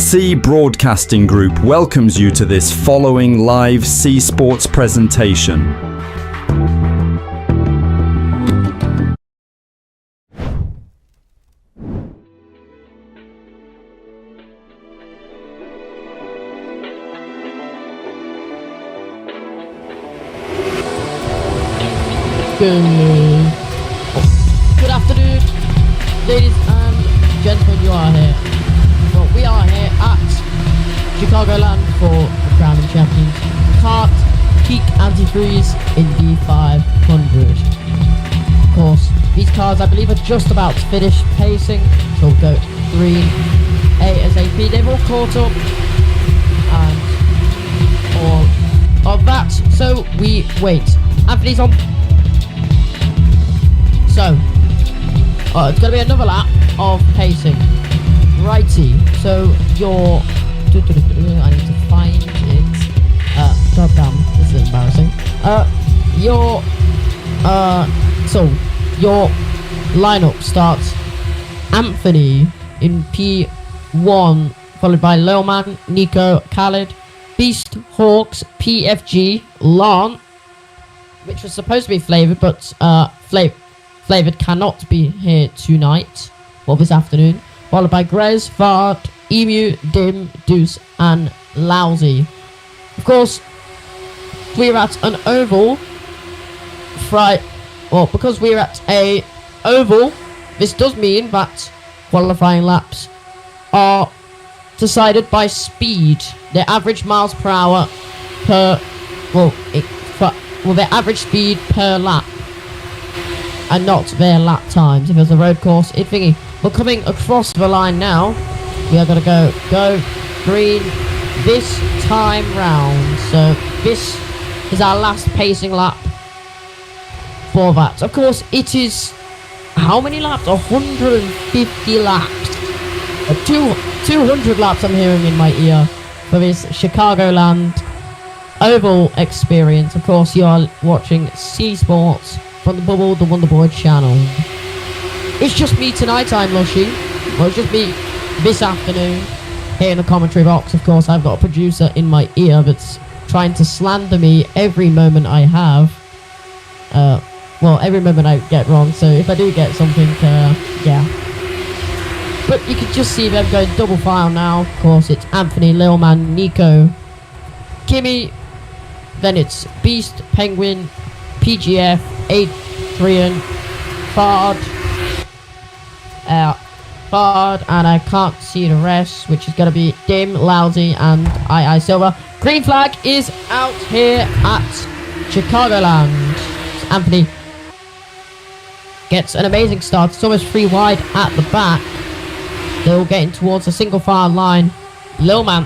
C Broadcasting Group welcomes you to this following live C Sports presentation. Good afternoon, ladies and gentlemen. You are here. Well, we are here at Chicagoland for the crowning champions kart peak antifreeze Indy 500. Of course, these cars I believe are just about to finish pacing, so we'll go green ASAP. They've all caught up and all of that. So we wait. Anthony's on. So, it's going to be another lap of pacing. Righty, so your... I need to find it. God damn, this is embarrassing. So, your lineup starts Anthony in P1, followed by Lilman, Nico, Khaled, Beast, Hawks, PFG, Lon, which was supposed to be Flavoured, but Flavoured cannot be here tonight, or this afternoon, followed by Grez, Vard, Emu, Dim, Deuce, and Lousy. Of course, we're at an oval, because we're at a oval, this does mean that qualifying laps are decided by speed, their average miles per hour per, their average speed per lap, and not their lap times. If it was a road course, it'd thingy. We're coming across the line now. We are going to go green this time round. So this is our last pacing lap for that. Of course, it is how many laps? 150 laps. 200 laps I'm hearing in my ear for this Chicagoland oval experience. Of course, you are watching C Sports from the Bubble, the Wonderboy channel. It's just me tonight, I'm Lushy. Well, it's just me this afternoon here in the commentary box. Of course, I've got a producer in my ear that's trying to slander me every moment I have. Every moment I get wrong, so if I do get something, yeah. But you can just see them going double file now. Of course, it's Anthony, Lilman, Nico, Kimmy, then it's Beast, Penguin, PGF, Adrian, Fard, and I can't see the rest, which is going to be Dim, Lousy, and II Silver. Green flag is out here at Chicagoland. So Anthony gets an amazing start. It's almost 3 wide at the back. They're all getting towards a single file line. Lilman,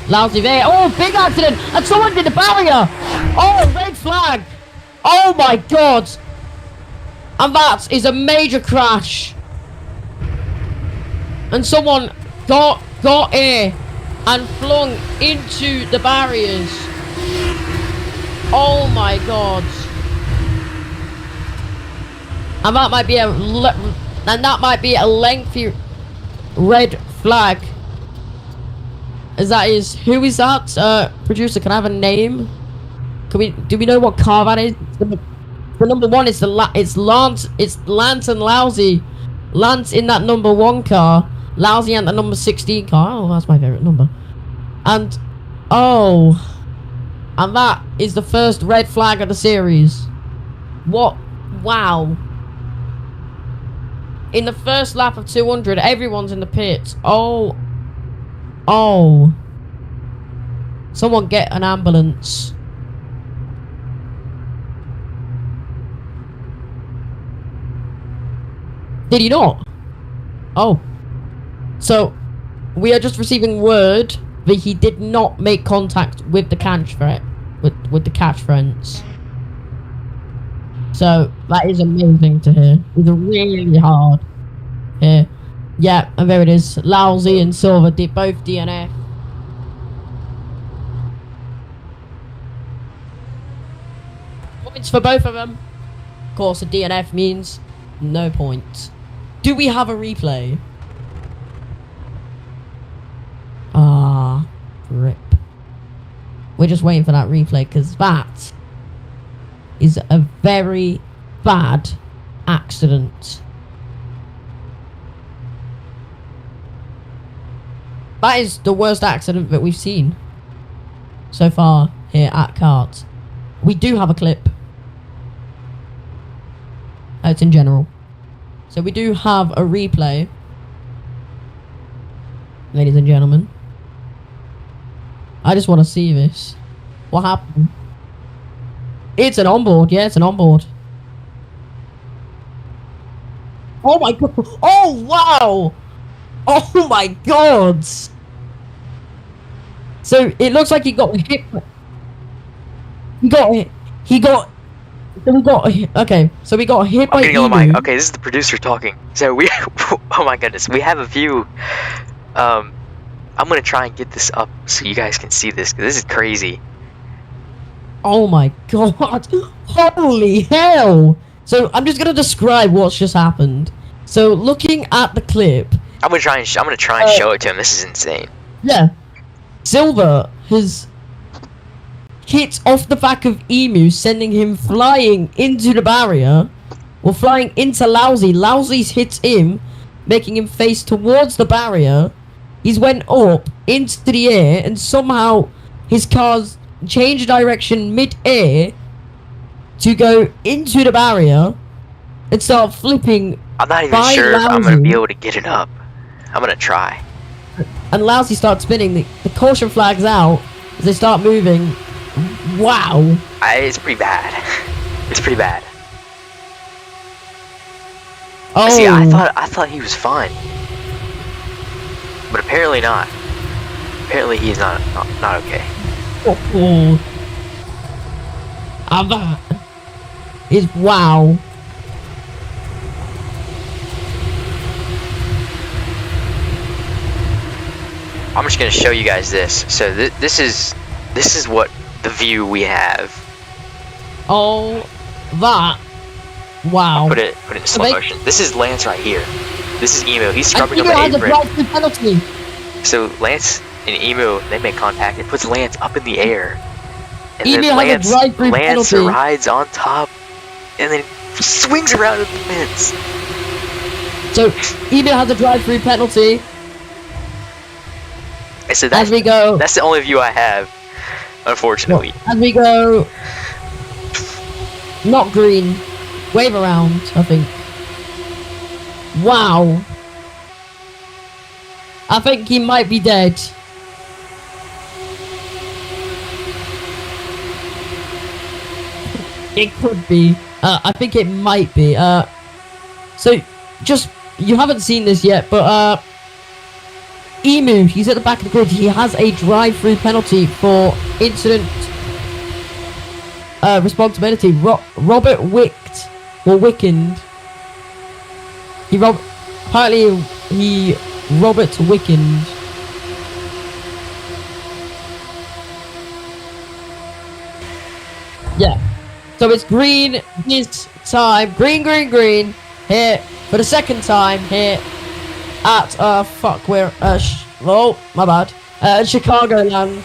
Lousy there. Oh, big accident! And someone did the barrier! Oh, red flag! Oh my god! And that is a major crash. And someone got here and flung into the barriers. Oh my god! And that might be a lengthy red flag. Who is that? Producer, can I have a name? Do we know what car that is? The number one is it's Lance. It's Lance and Lousy. Lance in that number 1 car. Lousy in the number 16 car. Oh, that's my favorite number. And that is the first red flag of the series. What? Wow. In the first lap of 200, everyone's in the pits. Oh. Someone get an ambulance. Did he not? Oh. So, we are just receiving word that he did not make contact with the catch with the catch fence. So, that is amazing to hear. It's really hard here. Yeah, and there it is. Lousy and Silver did both DNF. Points for both of them. Of course, a DNF means no points. Do we have a replay? we're just waiting for that replay because that is a very bad accident. That is the worst accident that we've seen so far here at Kart. We do have a clip. It's in general. So we do have a replay. Ladies and gentlemen. I just want to see this. What happened? It's an onboard. Yeah, it's an onboard. Oh my god. Oh, wow. Oh my god. So it looks like he got hit. Okay, so we got hit by Emu. Okay, this is the producer talking. So we, oh my goodness, we have a view. I'm gonna try and get this up so you guys can see this, 'cause this is crazy. Oh my god! Holy hell! So I'm just gonna describe what's just happened. So looking at the clip, I'm gonna try and show it to him. This is insane. Yeah, Silver has hit off the back of Emu, sending him flying into the barrier, or flying into Lousy. Lousy's hits him, making him face towards the barrier. He's went up into the air, and somehow his car's changed direction mid-air to go into the barrier and start flipping. I'm not even sure if I'm gonna be able to get it up. I'm gonna try. And Lousy starts spinning. The caution flag's out as they start moving. Wow. It's pretty bad. It's pretty bad. Oh. See, I thought he was fine, but apparently not. Apparently he's not okay. Oh. And that is wow. I'm just gonna show you guys this. So this is what the view we have. Oh, that. Wow. I'll put it in slow motion. This is Lance right here. This is Emu. He's scrubbing up the has apron. A drive-through penalty. So Lance and Emu, they make contact. It puts Lance up in the air. And Emu then has a drive-through Lance penalty. rides on top and then swings around at the fence. So Emu has a drive-through penalty. So As we go. That's the only view I have, unfortunately. As we go. Not green. Wave around, I think. Wow. I think he might be dead. It could be. I think it might be. So, just, you haven't seen this yet, but, Emu, he's at the back of the grid. He has a drive-through penalty for incident responsibility. Robert Wicked, or Wickened. Apparently he Robert Wickened. Yeah. So it's green this time. Green. Here for the second time here at my bad. Chicagoland.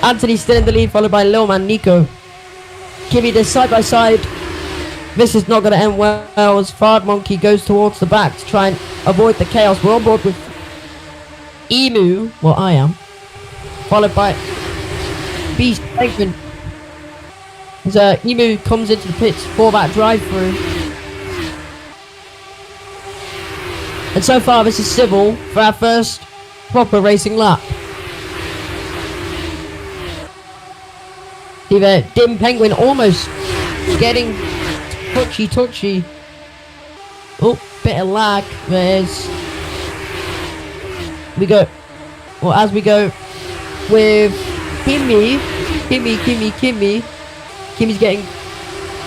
Anthony still in the lead, followed by Lil Man Nico. Kimmy, they're side by side. This is not going to end well as Fard Monkey goes towards the back to try and avoid the chaos. We're on board with Emu, well I am, followed by Beast Bankman. As Emu comes into the pits for that drive-through. And so far this is civil for our first proper racing lap. See the Dim Penguin almost getting touchy. Oh, bit of lag. We go. Well, as we go with Kimmy. Kimmy's getting.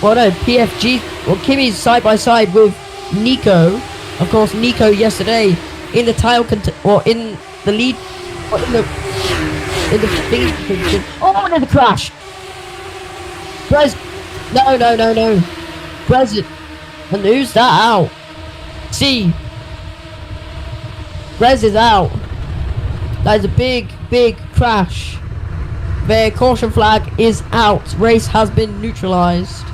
Well, no, PFG. Well, Kimmy's side by side with Nico. Of course, Nico yesterday in the tile or in the lead. Or in the thing. Oh, another crash. No. President. And who's that out? See. Rez is out. That is a big crash. The caution flag is out. Race has been neutralized.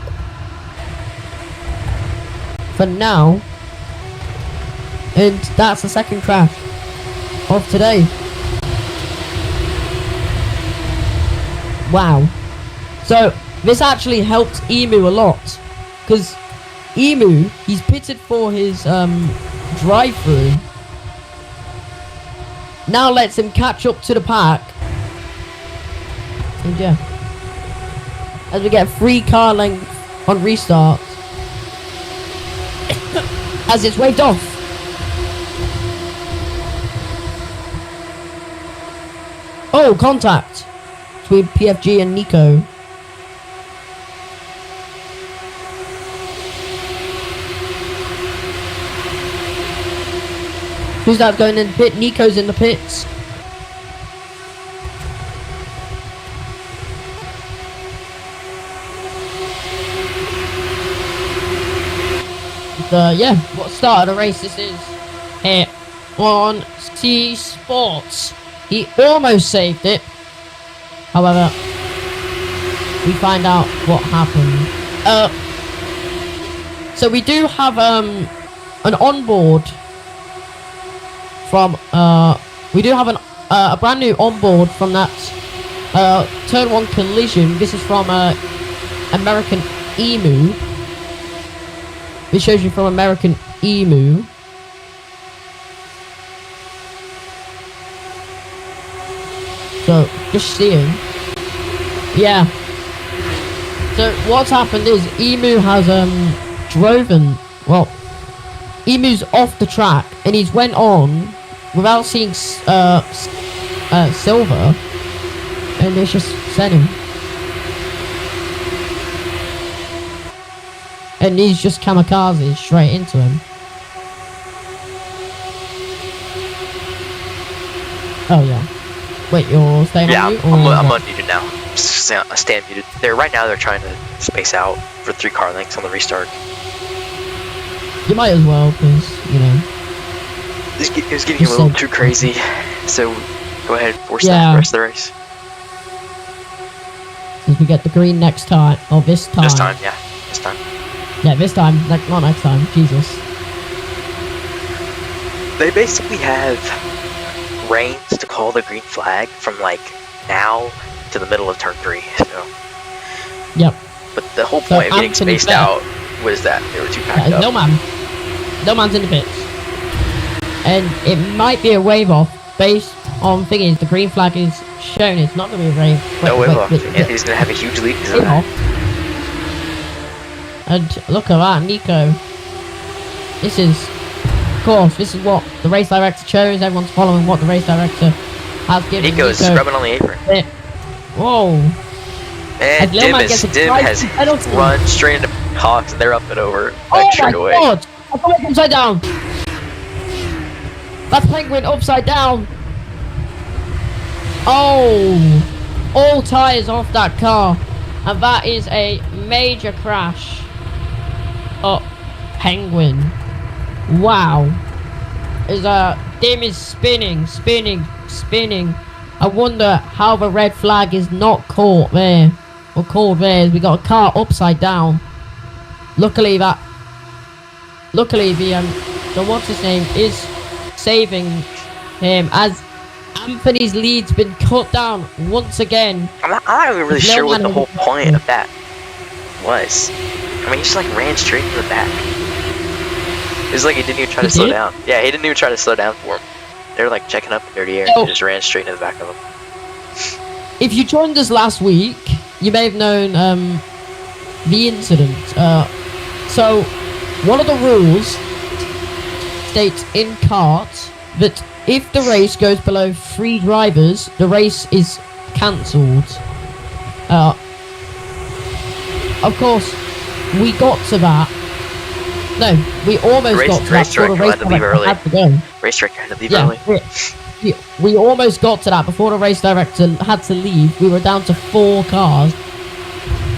For now. And that's the second crash of today. Wow. So, this actually helped Emu a lot. Because Emu, he's pitted for his drive-through. Now lets him catch up to the pack. And yeah. As we get 3 car length on restart. As it's waved off. Oh, contact between PFG and Nico. Who's that going in the pit? Nico's in the pits. Yeah, what start of the race this is here on C Sports. He almost saved it. However, we find out what happened. So we do have an onboard from we do have a brand new onboard from that turn 1 collision. This is from American Emu. This shows you from American Emu. So, just seeing. Yeah. So, what's happened is Emu has driven. Well, Emu's off the track and he's went on without seeing Silver, and it's just sent him. And he's just kamikaze straight into him. Oh yeah. Wait, you're staying on mute? I'm unmuted now. Stay unmuted. Right now they're trying to space out for 3 car lengths on the restart. You might as well, because, you know. It was getting a little too crazy. So, go ahead, force that the rest of the race. Since we get the green next time, or this time. This time, yeah. This time. Yeah, this time, not next time, Jesus. They basically have reins to call the green flag from like now to the middle of turn 3. So. Yep. But the whole point of getting spaced out was that they were too packed up. No man's in the pits. And it might be a wave off based on thingies. The green flag is shown. It's not going to be a wave. No wave off. Andy's going to have a huge lead because of that. And look at that, Nico. This is, of course, this is what the race director chose. Everyone's following what the race director has given. Nico's scrubbing on the apron. Whoa. And Dim has run straight into Hawks and they're up and over. Like, straight away. Oh my god! I thought it was upside down! That's Penguin upside down! Oh! All tyres off that car. And that is a major crash. Oh, Penguin. Wow. Dim is spinning. I wonder how the red flag is not caught there. Or called there. We got a car upside down. Luckily the what's his name is saving him as Anthony's lead's been cut down once again. I'm not really sure what the whole point of that was. I mean, he just like ran straight to the back. It was like he didn't even try to slow down. Yeah, he didn't even try to slow down for him. They were like checking up in dirty air and he just ran straight into the back of him. If you joined us last week, you may have known the incident. So one of the rules states in kart that if the race goes below 3 drivers, the race is cancelled. Of course, we got to that. No, we almost got to that before the race director had to go. Race director had to leave early. We almost got to that before the race director had to leave. We were down to 4 cars.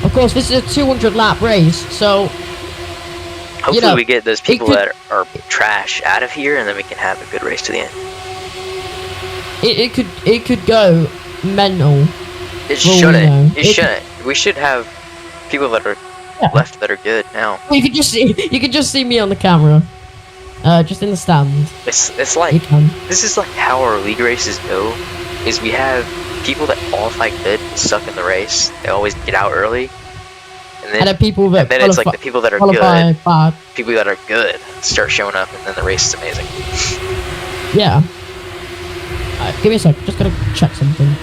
Of course, this is a 200 lap race, so hopefully we get those people that are trash out of here, and then we can have a good race to the end. It could go mental. It Well, shouldn't. no. It shouldn't. We should have people that are left that are good now. Well, you can just see me on the camera, just in the stand. It's like You can. this is like how our league races go. Is we have people that qualify good suck in the race. They always get out early, and then People that it's like the people that are qualify good. bad. People that are good start showing up, and then the race is amazing. Yeah. Give me a sec. Just gotta check something.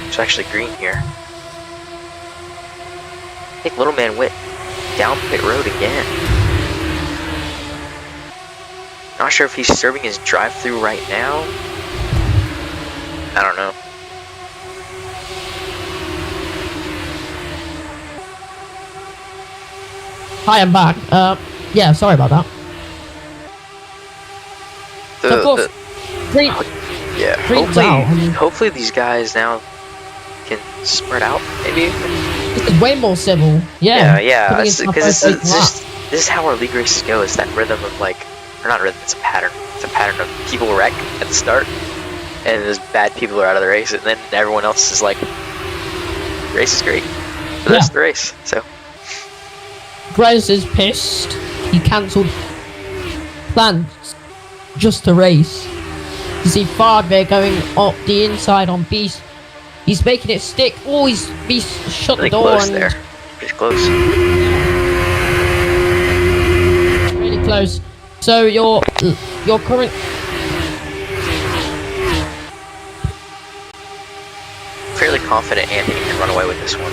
It's actually green here. I think Little Man went down pit road again. Not sure if he's serving his drive-through right now. I don't know. Hi, I'm back. Yeah, sorry about that. So of course, green. Yeah, Green's out, I mean- hopefully these guys now can spread out, maybe. This is way more civil. Yeah. Coming into my Because first week lap. this is how our league races go. It's that rhythm of like, or not rhythm. It's a pattern. It's a pattern of people wreck at the start, and those bad people are out of the race, and then everyone else is like, race is great for the rest of the race. So Grez is pissed. He cancelled plans just to race. You see Fard there going up the inside on Beast. He's making it stick. Oh, Beast shut really the door close and there. Pretty close. really close. So your current Fairly confident Anthony can run away with this one.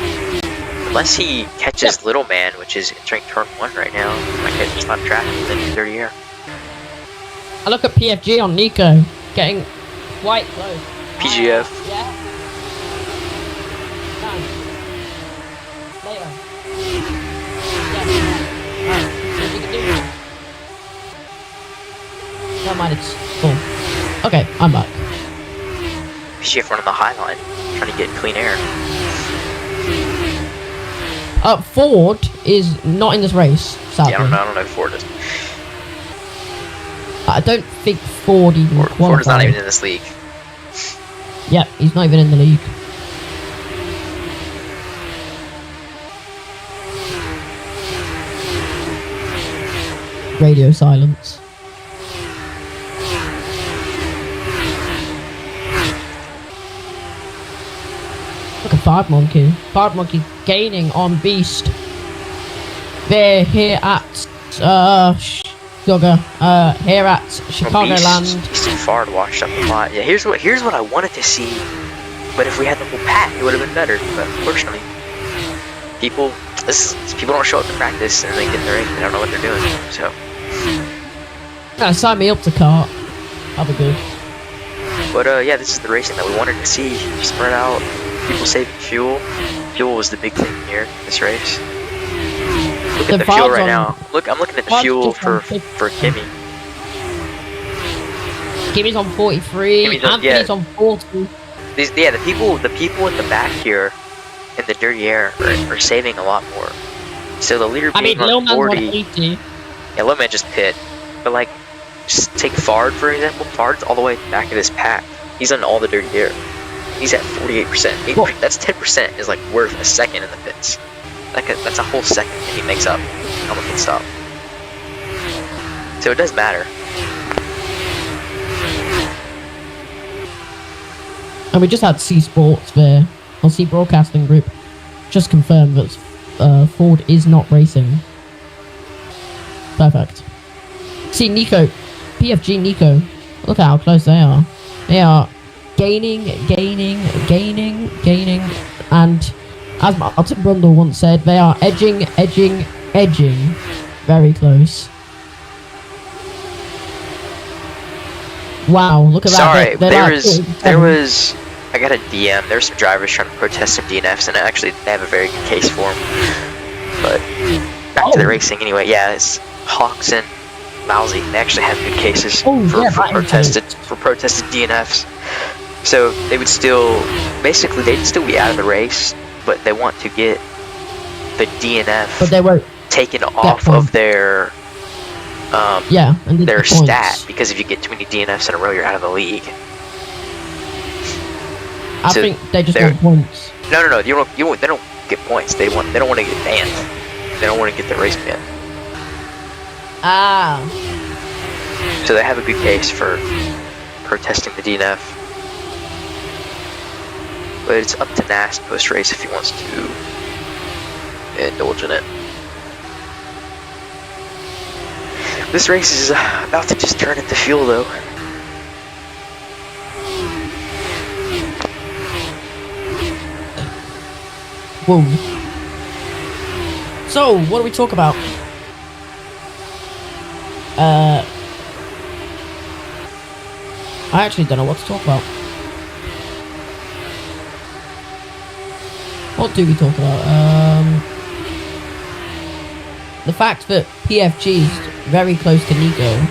Unless he catches Little Man, which is entering turn 1 right now. Might get just on track within 30 year. I look at PFG on Nico getting quite close. PGF. Yeah. Down. Later. Yeah. You can do that. Never mind, it's full. Okay, I'm back. PGF running the high line, trying to get clean air. Ford is not in this race, sadly. Yeah, I don't know if Ford is. I don't think Ford even Ford qualified. is not even in this league. Yeah, he's not even in the league. Radio silence. Look at Fard Monkey. Fard Monkey gaining on Beast. They're here at Sugar. Here at Chicagoland. Beast and Fard washed up a lot. Yeah, here's what I wanted to see. But if we had the whole pack, it would have been better. But unfortunately, people don't show up to practice and they get in the ring. They don't know what they're doing. So. Sign me up to kart. That'll be good. But yeah, this is the racing that we wanted to see. Spread out. People saving fuel. Fuel was the big thing here, this race. Look at the fuel right now. I'm looking at the fuel for Kimmy. Kimmy's on 43. Anthony's on 40. The people in the back here in the dirty air are saving a lot more. So the leader being on 40. 80. Yeah, Lil Man just pit. But like, just take Fard for example. Fard's all the way back of this pack. He's on all the dirty air. He's at 48%. That's 10% is like worth a second in the pits. That's a whole second that he makes up on the pit stop. So it does matter. And we just had C Sports there, or C Broadcasting Group, just confirmed that Ford is not racing. Perfect. See Nico, PFG Nico, look at how close they are. They are gaining, and as Martin Brundle once said, they are edging, very close. Wow, look at Sorry, that. there was. I got a DM. There's some drivers trying to protest some DNFs, and actually they have a very good case for them. But back to the racing anyway. Yeah, it's Hawks and Mousy. They actually have good cases for protested DNFs. So they would still, basically, they'd still be out of the race, but they want to get the DNF but they won't taken off of their their stat, because if you get too many DNFs in a row, you're out of the league. I think they just want points. No. They don't get points. They don't want to get banned. They don't want to get the race banned. Ah. So they have a good case for protesting the DNF. But it's up to Nast post-race if he wants to indulge in it. This race is about to just turn into fuel, though. Whoa. So, what do we talk about? I actually don't know what to talk about. What do we talk about? The fact that PFG is very close to Nico.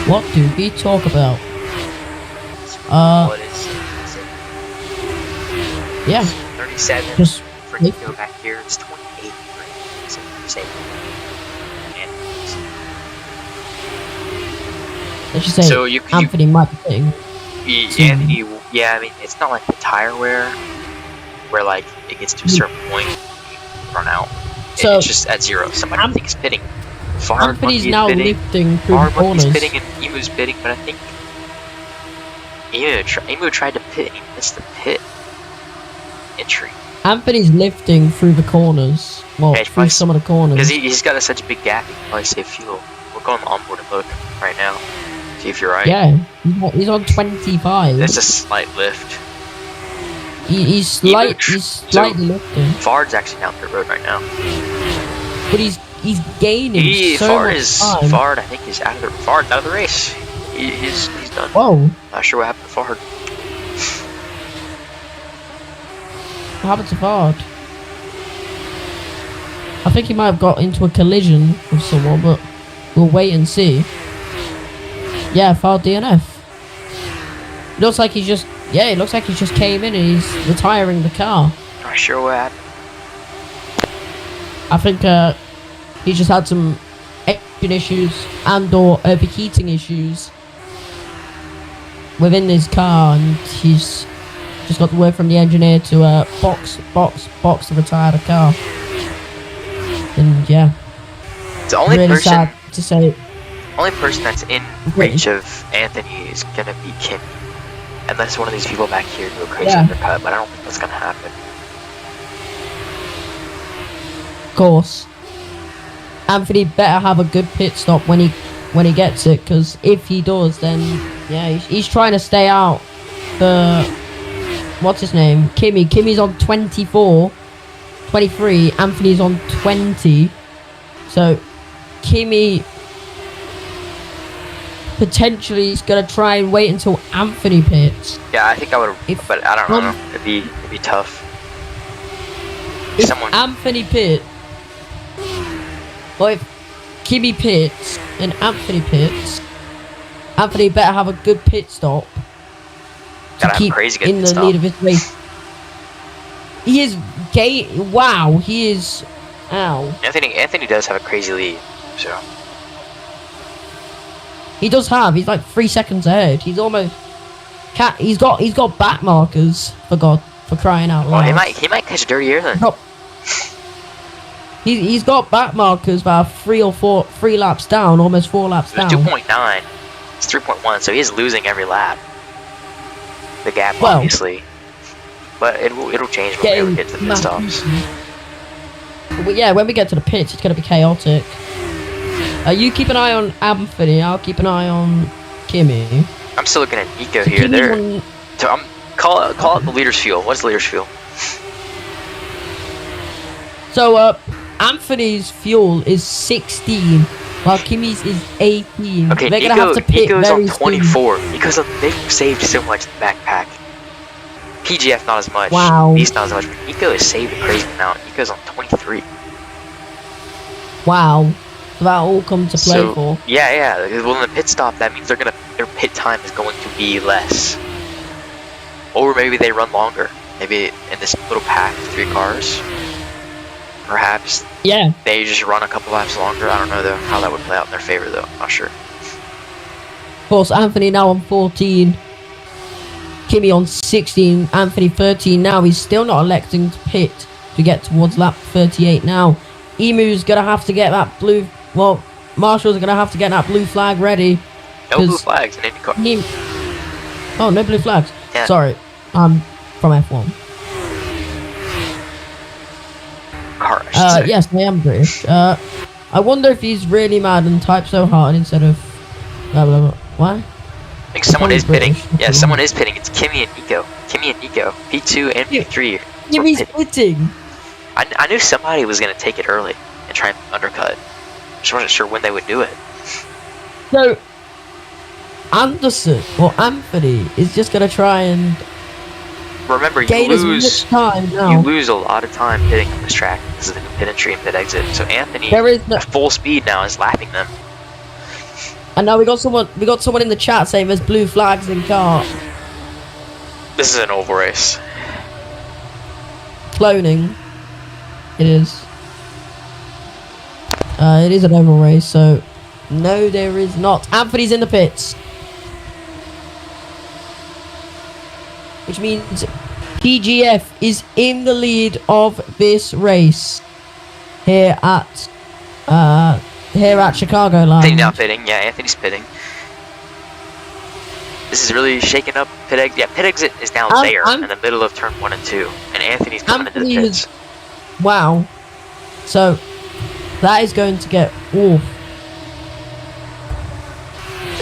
What do we talk about? What is it? Yeah. 37. Just for Nico back here. It's 28. So same. Let's just say so Anthony might be hitting. Anthony, yeah, I mean, it's not like the tire wear where like it gets to a certain point, run out. So it's just at zero. Somebody thinks pitting. Fard Anthony's now pitting. lifting through the corners. He's pitting and Emu's pitting, but I think Emu tried to pit and he missed the pit entry. Anthony's lifting through the corners. Well, through some of the corners. Because he's got such a big gap, he can probably save fuel. We'll go on the onboard and look right now. See if you're right. Yeah, he's on 25. That's a slight lift. He's slightly lifting. Fard's actually down the road right now. But he's gaining so much time. Fard, I think he's out of the race. He's done. Whoa. Not sure what happened to Fard. What happened to Fard? I think he might have got into a collision with someone, but we'll wait and see. Yeah, Fard DNF. Looks like he just came in and he's retiring the car. Not sure what happened. I think he just had some engine issues and/or overheating issues within his car, and he's just got the word from the engineer to box to retire the car. And yeah, it's the only really person sad to say. Only person that's in reach of Anthony is gonna be Kim, unless one of these people back here do a crazy undercut. But I don't think that's gonna happen. Of course, Anthony better have a good pit stop when he gets it, because if he does, then yeah, he's trying to stay out the what's his name, Kimmy's on 24, 23, Anthony's on 20, so Kimmy potentially is gonna try and wait until Anthony pits. Yeah, I think I would, but I don't know. It'd be tough. If Anthony pits, or if Kimmy pits and Anthony pits, Anthony better have a good pit stop to keep in the lead of his race. He is gay. Wow, he is. Ow. Anthony does have a crazy lead, so. He does have. He's like 3 seconds ahead. He's almost. He's got back markers. For crying out loud. Well, he might catch a dirty air then. He's got back markers about 3 laps down, almost 4 laps down. 2.9. It's 3.1, so he is losing every lap. The gap, obviously. But it'll change when we get to the pit stops. But yeah, when we get to the pits, it's gonna be chaotic. You keep an eye on Anthony. I'll keep an eye on Kimmy. I'm still looking at Nico here. Kimi There. won- So call out the leader's fuel. What's the leader's fuel? So, Anthony's fuel is 16, while Kimi's is 18. Okay, They're gonna have to pit Nico's very on 24. soon. Nico's on, they saved so much in the backpack. PGF not as much. Wow. Beast not as much. But Nico is saved a crazy amount. Nico's on 23. Wow. So that all come to play for. Yeah. Well, in the pit stop, that means their pit time is going to be less. Or maybe they run longer. Maybe in this little pack of 3 cars. Perhaps Yeah. they just run a couple laps longer. I don't know though how that would play out in their favor though. I'm not sure. Of course, Anthony now on 14. Kimi on 16. Anthony 13 now. He's still not electing to pit to get towards lap 38 now. Emu's gonna have to get that blue. Well, Marshall's gonna have to get that blue flag ready. No blue 'cause flags in IndyCar. Oh, no blue flags. Yeah. Sorry, I'm from F1. Car, I should say. Yes, I am British. I wonder if he's really mad and typed so hard instead of blah blah blah. What? I think someone is British. pitting. Yeah, someone is pitting. It's Kimi and Nico. P2 and P3. Yeah, he's pitting. I knew somebody was gonna take it early and try and undercut. Just wasn't sure when they would do it. So Anderson or Anthony is just gonna try and Remember, you gain as lose. much time now. You lose a lot of time pitting on this track. This is the new pit entry and pit exit. So Anthony, There is no, at full speed now, is lapping them. and now we got someone in the chat saying there's blue flags in car. This is an oval race. Cloning. It is. It is an oval race, so no, there is not. Anthony's in the pits, which means PGF is in the lead of this race here at Chicago Anthony Line. now pitting. Yeah, Anthony's pitting. This is really shaking up pit exit. Yeah, pit exit is now there in the middle of turn 1 and 2, and Anthony's coming into the pits. Wow. So that is going to get oof.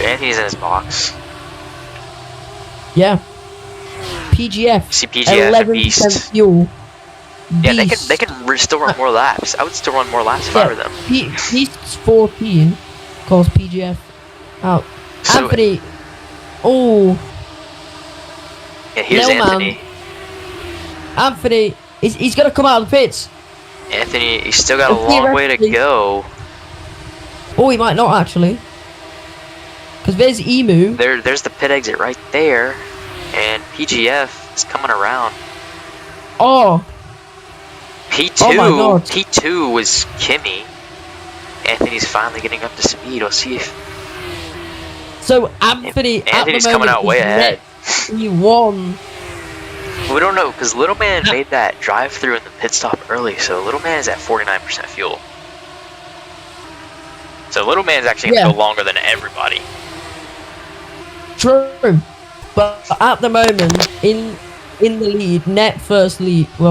Anthony's in his box. Yeah. PGF. See PGF, a 11% beast. fuel. Yeah, they Beast. can still run more laps. I would still run more laps if I were them. Beast's 14. Of course, PGF out. So- Anthony. Oh, Yeah, here's Little man. Anthony. Anthony. He's going to come out of the pits. Anthony, he's still got a long way to Theoretically. go. Oh, he might not actually. Because there's Emu. There's the pit exit right there, and PGF is coming around. Oh, P2, Oh my God. P2 was Kimi. Anthony's finally getting up to speed. We'll see if so Anthony. Anthony's at the coming moment out way is ahead. He won. We don't know because Little Man made that drive-through in the pit stop early, so Little Man is at 49% fuel. So Little Man's actually gonna Yeah. go longer than everybody. True, but at the moment in the lead,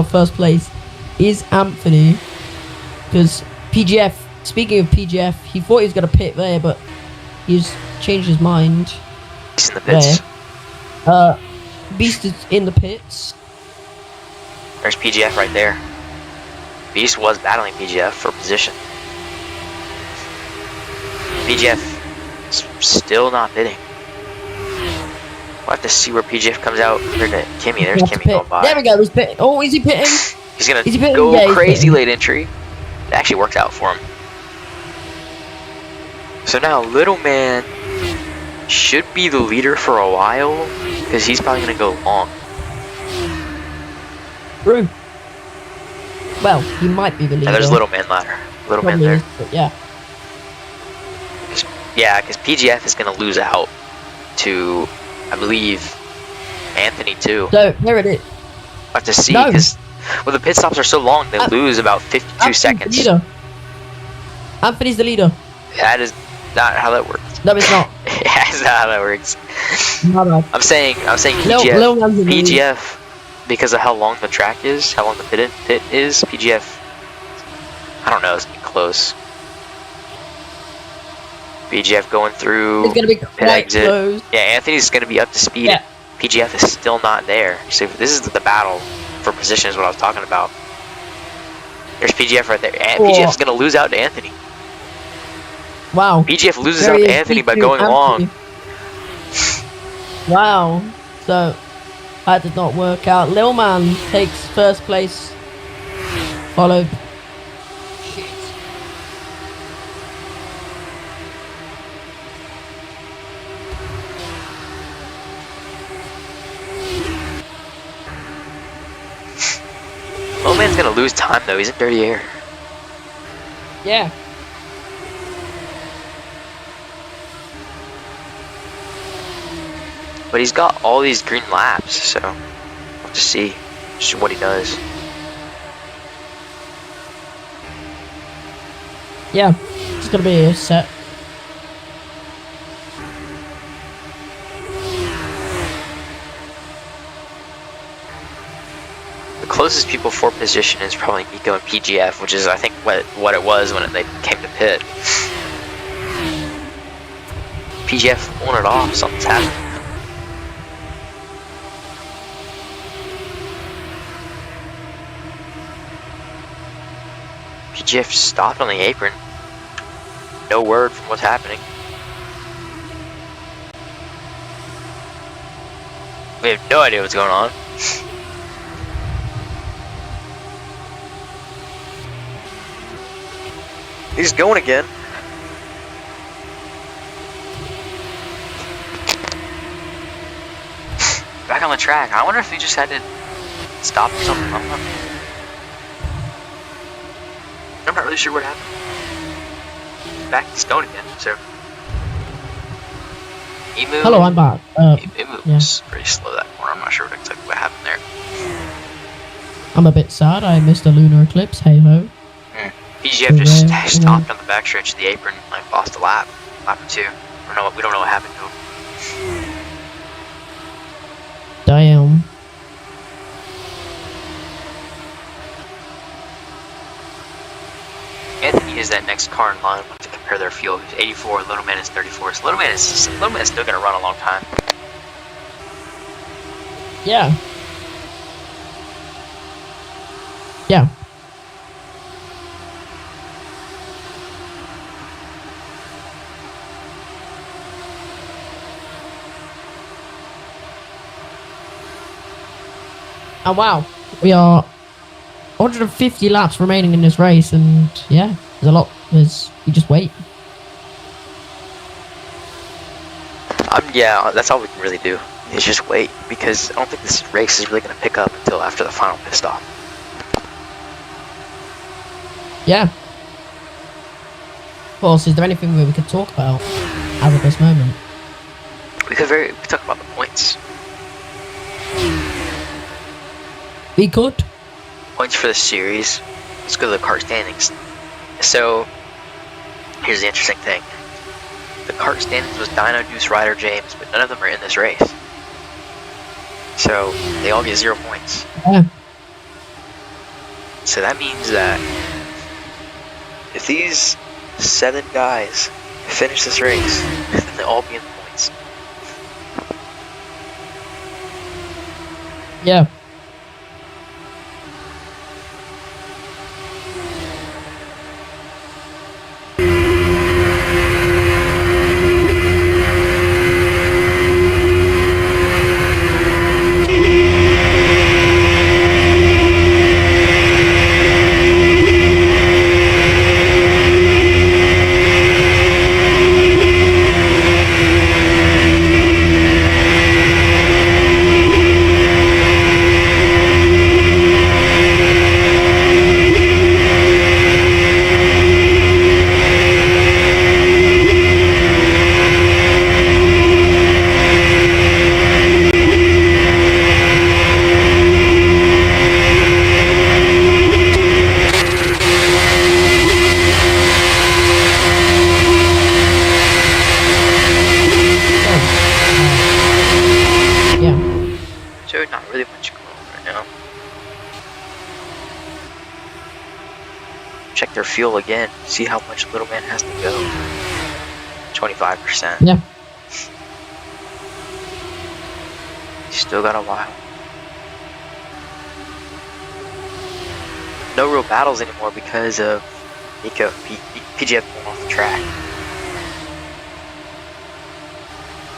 first place is Anthony, because PGF. Speaking of PGF, he thought he was gonna pit there, but he's changed his mind. He's in the pits. Beast is in the pits. There's PGF right there. Beast was battling PGF for position. PGF is still not pitting. We'll have to see where PGF comes out compared to Kimi. There's He has to Kimi pit. going by. There we go. He's pitting. Oh, is he pitting? He's gonna Is he pitting? go Yeah, he's crazy pitting. late entry. It actually worked out for him. So now Little Man should be the leader for a while because he's probably gonna go long. True. Well, he might be the leader. And there's Little Man ladder. Little Man Probably there. is, but yeah. Yeah, because PGF is gonna lose out to, I believe, Anthony too. So here it is. I have to see No. because the pit stops are so long, they lose about 52 Anthony's seconds. the leader. Anthony's the leader. That is not how that works. No, it's not. That's not how that works. My bad. I'm saying Lil Man's the leader. PGF, because of how long the track is, how long the pit is, PGF, I don't know, it's gonna be close. PGF going through. It's gonna be pit quite exit. close. Yeah, Anthony's gonna be up to speed. Yeah. PGF is still not there. So this is the battle for position is what I was talking about. There's PGF right there. And PGF is gonna lose out to Anthony. Wow. PGF loses There out he to is, Anthony by P2 going long. Anthony. Wow. So that did not work out. Lil Man takes first place. Followed. Low Man's gonna lose time though. He's in dirty air. Yeah. But he's got all these green laps, so we'll have to see just what he does. Yeah. It's gonna be a set. The closest people for position is probably Nico and PGF, which is I think what it was when they came to pit. PGF pulling it off, something's happening. PGF stopped on the apron. No word from what's happening. We have no idea what's going on. He's going again. Back on the track. I wonder if he just had to stop or something. I'm not really sure what happened. Back to stone again, so. Emu. Hello, I'm back. Emu yeah. was pretty slow that corner. I'm not sure exactly what happened there. I'm a bit sad. I missed a lunar eclipse. Hey ho. PGF just stopped on the backstretch of the apron, like lost a lap or two. We don't know what happened to him. Damn. Anthony is that next car in line to compare their fuel. He's 84, Little Man is 34. So Little Man is still gonna run a long time. Yeah. Yeah. Oh wow, we are 150 laps remaining in this race, and yeah, there's a lot. We just wait. Yeah, that's all we can really do is just wait because I don't think this race is really gonna pick up until after the final pit stop. Yeah. Of course, is there anything we could talk about as of this moment? We could talk about the points. We could. Points for the series. Let's go to the kart standings. So, here's the interesting thing. The kart standings was Dino, Deuce, Ryder, James, but none of them are in this race. So, they all get 0 points. Yeah. So that means that if these 7 guys finish this race, then they'll all be in the points. Yeah. Check their fuel again, see how much Little Man has to go. 25%. Yeah. Still got a while. No real battles anymore because of PGF going off the track.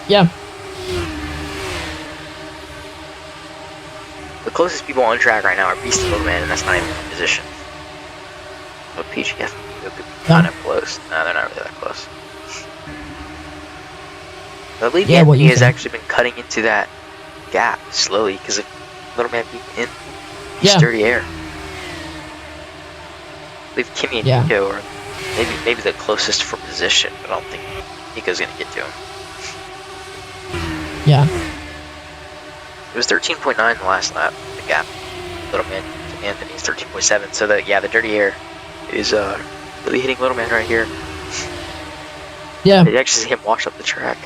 Yeah. The closest people on track right now are Beast and Little Man, and that's not even in position. But PGF could be kind of close. No, they're not really that close. The lead Anthony has actually been cutting into that gap slowly because of Little Man being in sturdy air. I believe Kimmy and Nico are maybe the closest for position, but I don't think Nico's gonna get to him. Yeah. It was 13.9 the last lap, the gap. Little Man to Anthony's 13.7, so the dirty air is really hitting Little Man right here. Yeah. You actually see him wash up the track.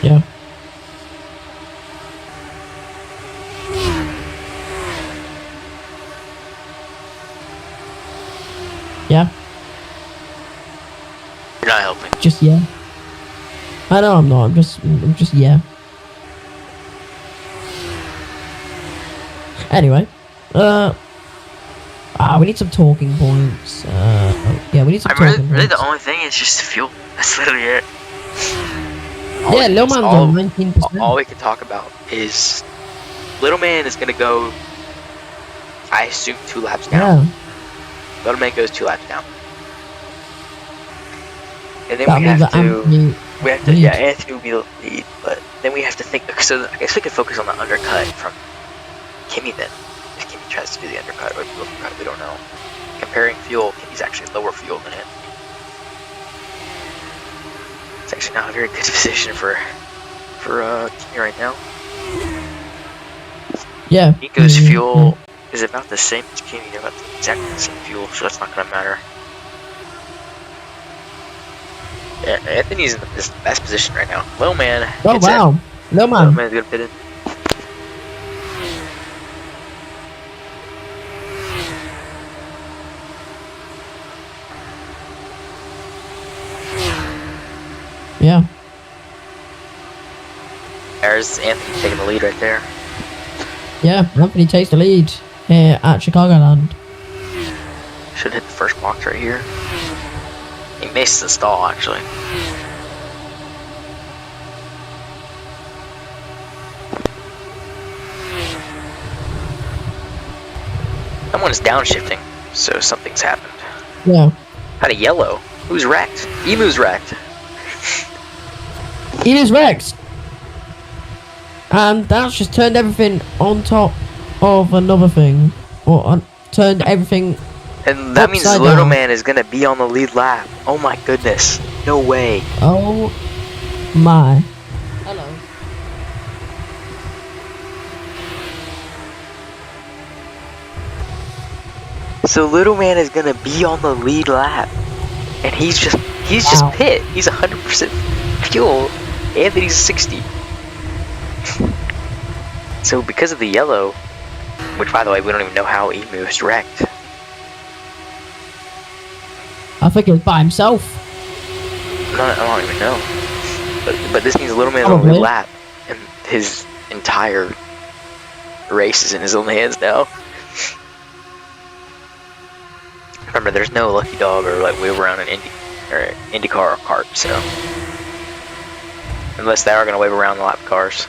Yeah. Yeah. You're not helping. Just yeah. I know I'm not. I'm just yeah. Anyway, we need some talking points. Yeah, we need some talking points. Really, the only thing is just fuel. That's literally it. Yeah, Little Man's on 19%. All we can talk about is Little Man is gonna go, I assume, 2 laps down. Yeah. Little Man goes 2 laps down. And then Anthony Anthony will be the lead, but then we have to think, so I guess we could focus on the undercut from Kimmy then. If Kimmy tries to do the undercut or the overcut, we don't know. Comparing fuel, Kimmy's actually lower fuel than it. It's actually not a very good position for Kimmy right now. Yeah. Nico's fuel is about the same as Kimmy. They're about exactly the same fuel, so that's not gonna matter. Yeah, Anthony's in the best position right now. Little Man. Oh wow. Little Man's gonna pit in. Yeah. There's Anthony taking the lead right there. Yeah, Anthony takes the lead here at Chicagoland. Should hit the first box right here. He missed the stall actually. Someone's downshifting, so something's happened. Yeah. Had a yellow. Who's wrecked? Emu's wrecked. Emu's wrecked. And that's just turned everything on top of another thing. Or turned everything. And that means Little Man is gonna be on the lead lap. Oh my goodness. No way. Oh my. Hello. So Little Man is gonna be on the lead lap. And he's just pit. He's 100% fuel. Anthony's 60. So because of the yellow, which by the way, we don't even know how Emu's wrecked. I think it was by himself. No, I don't even know. But this means Little Man's on the lap, and his entire race is in his own hands now. Remember, there's no lucky dog or like wave around an IndyCar or kart, so unless they are gonna wave around the lap cars,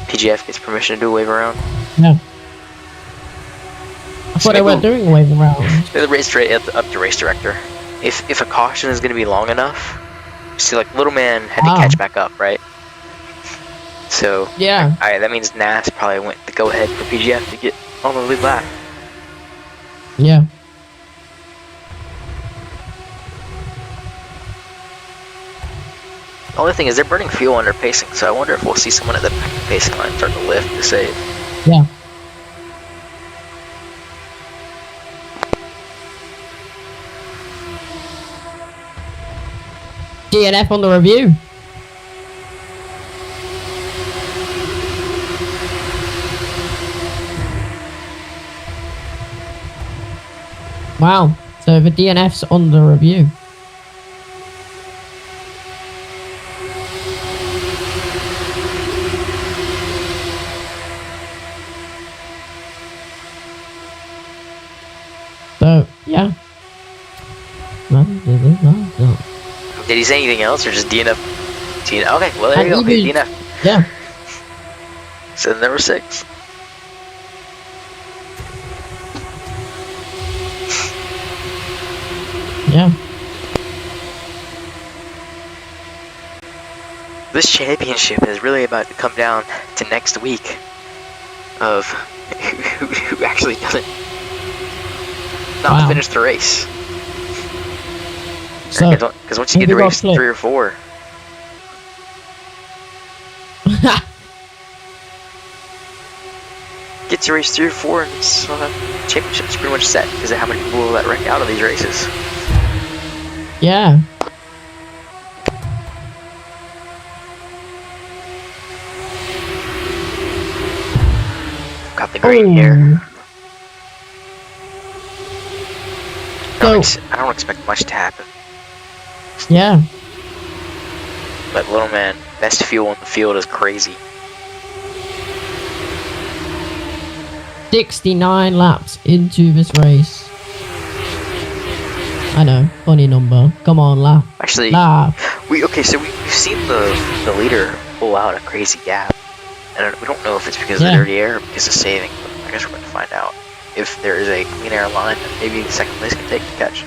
PGF gets permission to do a wave around. Yeah. I thought they weren't doing a wave around. The race straight up to race director. If a caution is gonna be long enough, see, like Little Man had to catch back up, right? So yeah. Alright, that means NAS probably went the go ahead for PGF to get on the lead lap. Yeah. The only thing is they're burning fuel under pacing, so I wonder if we'll see someone at the pacing line start to lift to save. Yeah. DNF on the review. Wow. So the DNF's on the review. So, yeah. Did he say anything else or just DNF? Okay, well there you go. Hey, DNF. Yeah. So number 6. Yeah. This championship is really about to come down to next week of who actually does it. Not finish the race. So, because once you get to race 3 or 4. Get to race 3 or 4 and it's championship's pretty much set because of how many people that wreck out of these races. Yeah. Got the green here. So, I don't expect much to happen. yeah. But little man, best fuel in the field is crazy. 69 laps into this race. I know, funny number. Come on, laugh. Actually, laugh. we've seen the leader pull out a crazy gap, and we don't know if it's because of dirty air or because of saving. But I guess we're going to find out. If there is a clean air line, then maybe the second place can take the catch.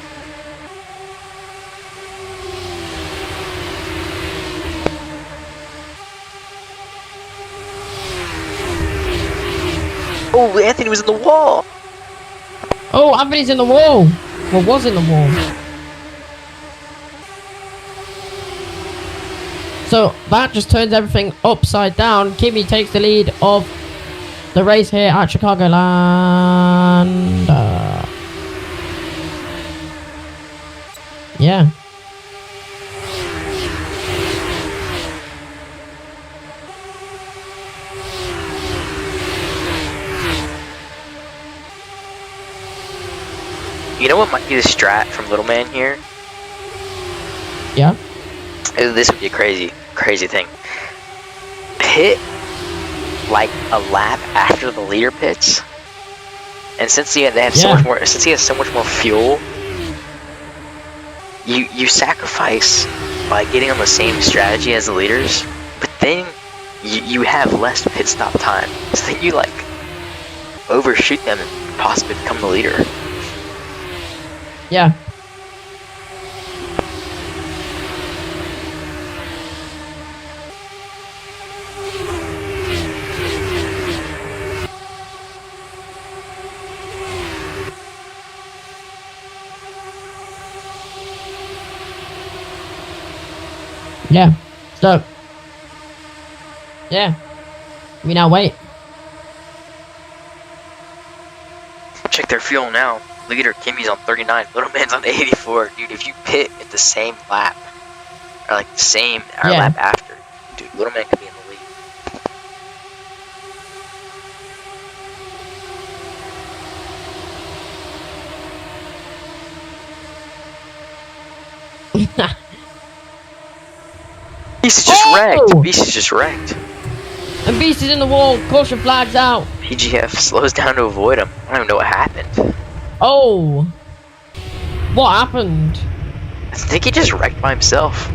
Oh, Anthony was in the wall! Oh, Anthony's in the wall! Well, was in the wall. So, that just turns everything upside down. Kimi takes the lead of the race here at Chicagoland. Yeah. You know what might be the strat from Little Man here? Yeah. This would be a crazy thing. Pit like a lap after the leader pits, and since he has so much more fuel, you sacrifice by getting on the same strategy as the leaders, but then you have less pit stop time, so then you like overshoot them and possibly become the leader. Yeah. Yeah. So. Yeah. We now wait. Check their fuel now. Leader Kimi's on 39, Little Man's on 84. Dude, if you pit at the same lap, or like the same lap after, dude, Little Man could be in the lead. Beast is just wrecked. Beast is just wrecked. And Beast is in the wall. Caution flags out. PGF slows down to avoid him. I don't even know what happened. Oh. What happened? I think he just wrecked by himself.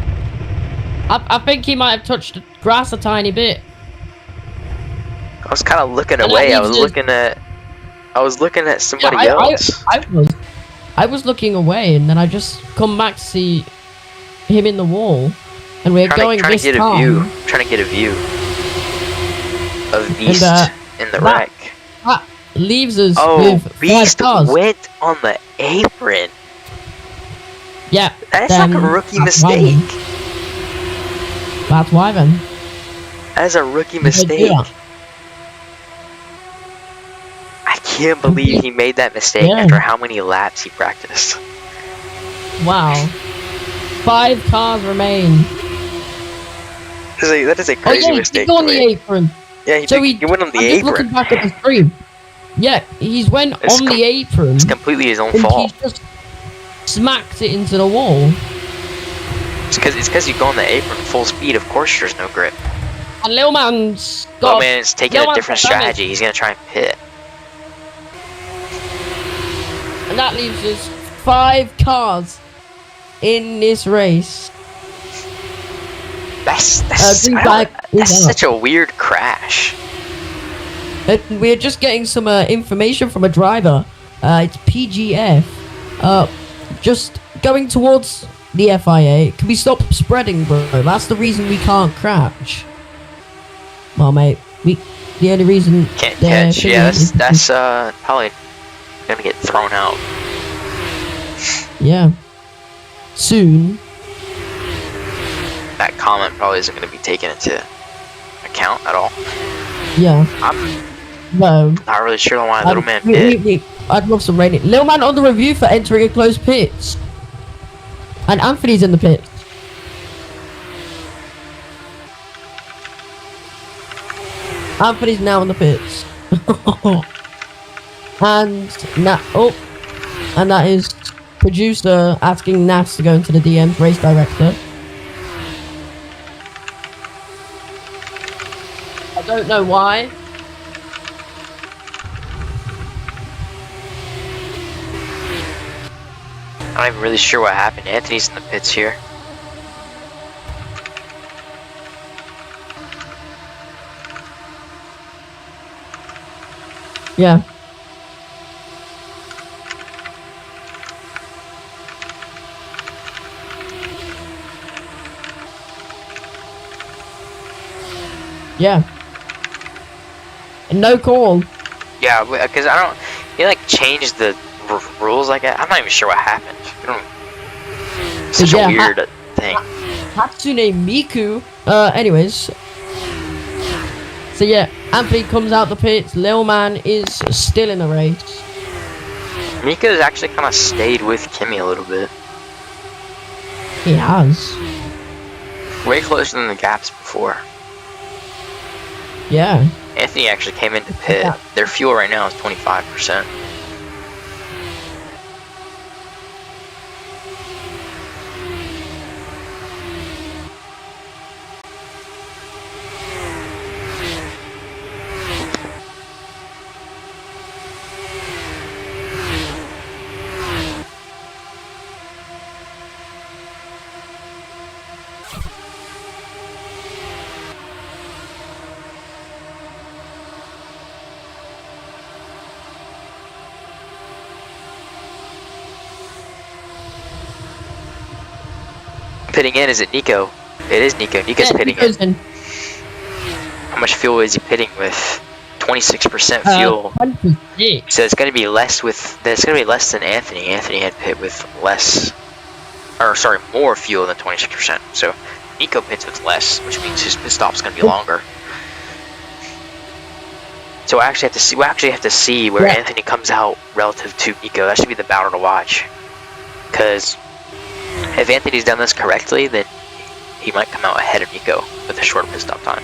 I think he might have touched the grass a tiny bit. I was kind of looking away. I was looking at somebody else. I was looking away, and then I just come back to see him in the wall, and we're going this time. Trying to get a view of Beast in the wreck. That leaves us with Beast went on the apron. Yeah. That's like a rookie mistake. That's why then. That is a rookie mistake. I can't believe he made that mistake after how many laps he practiced. Wow. 5 cars remain. That is a crazy mistake. He did go on the apron. Yeah, he went on the apron. I'm just looking back at the stream. Yeah, he's went on the apron. It's completely his own and fault. He's just smacked it into the wall. It's because you go on the apron full speed. Of course, there's no grip. And Lil Man's taking a different strategy. He's gonna try and pit. And that leaves us 5 cars in this race. That's such a weird crash. We're just getting some information from a driver. It's PGF. Just going towards the FIA. Can we stop spreading, bro? That's the reason we can't crash. Well, mate, the only reason can't catch. Yeah, that's probably gonna get thrown out. Yeah. Soon. That comment probably isn't going to be taken into account at all. Yeah. I'm not really sure why Little Man did. I'd love some rating. Little Man on the review for entering a closed pits. And Anthony's in the pits. Anthony's now in the pits. And that is producer asking Nas to go into the DMs, race director. I don't know why. I'm not even really sure what happened. Anthony's in the pits here. Yeah. Yeah. And no call. Yeah, because he like changed the rules like that. I'm not even sure what happened. Such a weird thing. Hatsune Miku. Anyways. So yeah, Anthony comes out the pits. Lil Man is still in the race. Miko's actually kind of stayed with Kimmy a little bit. He has. Way closer than the gaps before. Yeah. Anthony actually came into pit. Yeah. Their fuel right now is 25%. Pitting in, is it Nico? It is Nico. Nico's pitting in. How much fuel is he pitting with? 26% fuel. 26. So it's gonna be less than Anthony. Anthony had pit with more fuel than 26%. So Nico pits with less, which means his pit stop's gonna be longer. So we actually have to see where Anthony comes out relative to Nico. That should be the battle to watch. Because if Anthony's done this correctly, then he might come out ahead of Nico with a shorter pit stop time.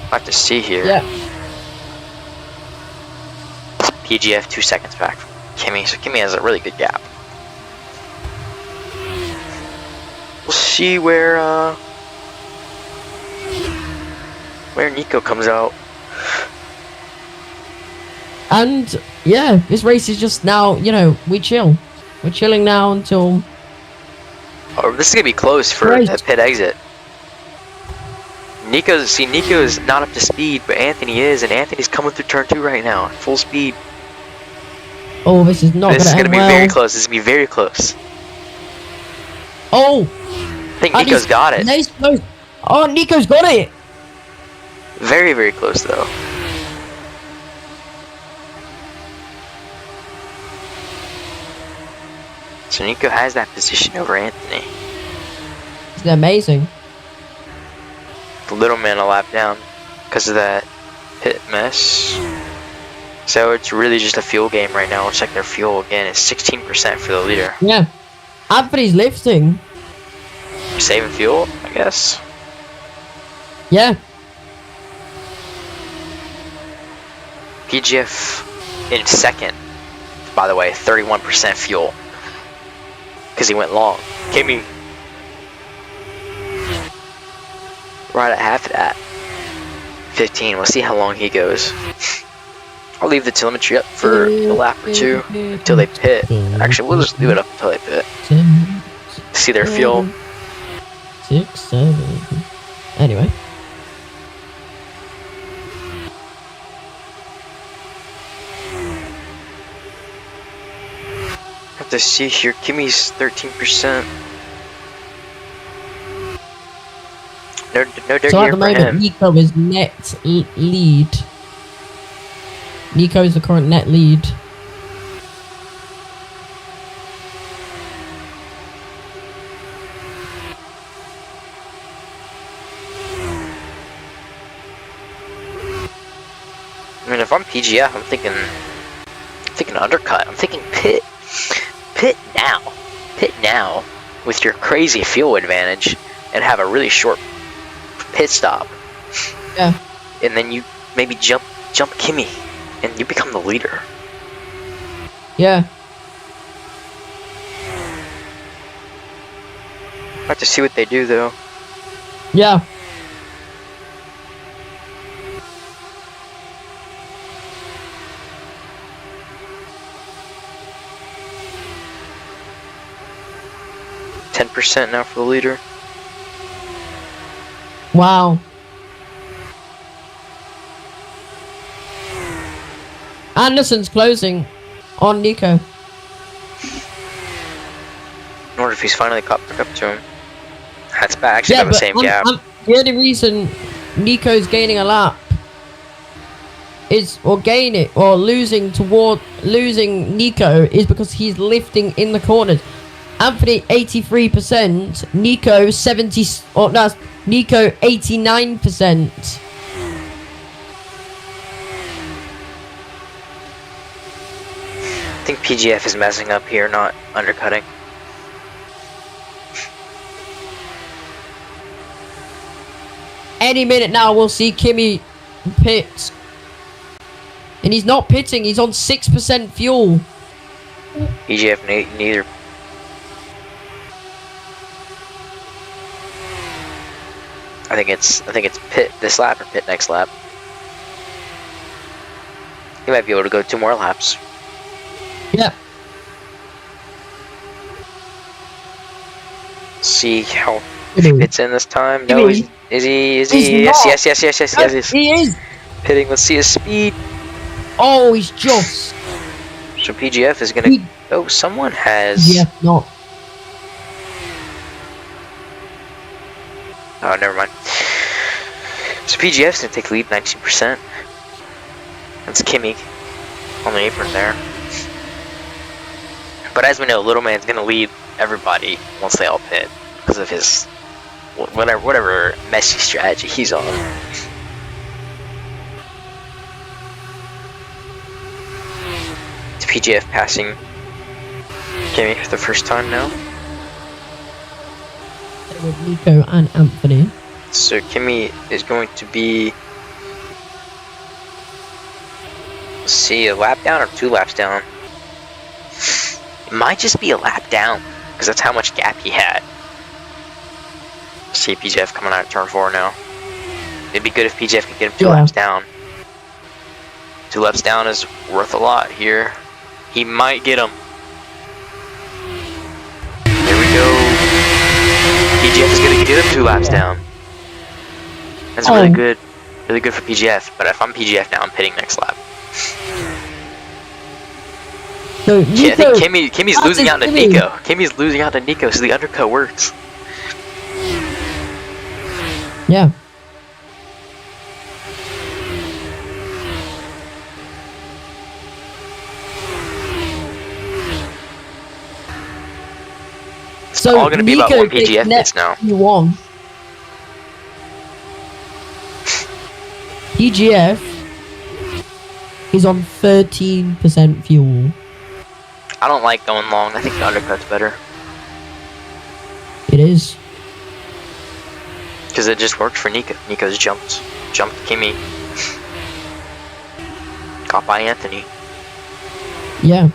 I'll have to see here. Yeah. PGF 2 seconds back from Kimmy, so Kimmy has a really good gap. We'll see where Nico comes out. And yeah, this race is just now, we chill. We're chilling now until... Oh, this is going to be close for the pit exit. Nico's not up to speed, but Anthony is, and Anthony's coming through turn 2 right now, full speed. Oh, this is not going to end well. This is going to be very close. This is going to be very close. Oh! I think Nico's got it. Nice close. Oh, Nico's got it! Very, very close, though. So Nico has that position over Anthony. It's amazing. The little man a lap down because of that pit mess. So it's really just a fuel game right now. Looks like their fuel again is 16% for the leader. Yeah. Anthony's lifting. Saving fuel, I guess. Yeah. PGF in second, by the way, 31% fuel. Because he went long. Kimmy right at half of that. 15. We'll see how long he goes. I'll leave the telemetry up for a lap or two until they pit. Actually, we'll just leave it up until they pit. See their fuel. 6, 7. Anyway. Have to see here. Kimmy's 13%. No dirt So at here the for moment, him. Nico is net lead. Nico is the current net lead. I mean, if I'm PGF, I'm thinking undercut. I'm thinking pit now with your crazy fuel advantage, and have a really short pit stop. Yeah. And then you maybe jump Kimmy, and you become the leader. Yeah. Have to see what they do though. Yeah. %10 now for the leader. Wow. Anderson's closing on Nico. I wonder if he's finally caught back up to him. That's bad. Actually, Yeah, got the same gap. the only reason Nico's gaining a lap is, losing Nico is because he's lifting in the corners. Anthony 83%, Nico 70, or no, Nico 89%. I think PGF is messing up here, not undercutting. Any minute now we'll see Kimmy pit. And he's not pitting, he's on 6% fuel. PGF neither. I think it's pit this lap or pit next lap. He might be able to go 2 more laps. Yeah. See how he fits in this time. No, is he? He's Yes. not. He is. Pitting. Let's see his speed. Oh, he's just. So PGF is gonna. Oh, someone has. Yeah, not. Oh, never mind. So PGF's gonna take lead 19%. That's Kimmy on the apron there. But as we know, Little Man's gonna lead everybody once they all pit because of his whatever messy strategy he's on. It's PGF passing Kimmy for the first time now. With Nico and Anthony. So Kimmy is going to be, let's see, a lap down or 2 laps down. It might just be a lap down because that's how much gap he had. See PGF coming out of turn 4 now. It'd be good if PGF could get him 2 laps down. 2 laps down is worth a lot here. He might get him. There we go. PGF is going to get him 2 laps down. That's really good for PGF. But if I'm PGF now, I'm pitting next lap. So Yeah, I think Kimmy's losing out to Nico. Kimmy's losing out to Nico, so the undercut works. Yeah. It's all going to be about 1 PGF hits now. PGF He's on 13% fuel. I don't like going long. I think the undercut's better. It is. Because it just worked for Nico. Nico's jumped Kimmy. Caught by Anthony. Yeah.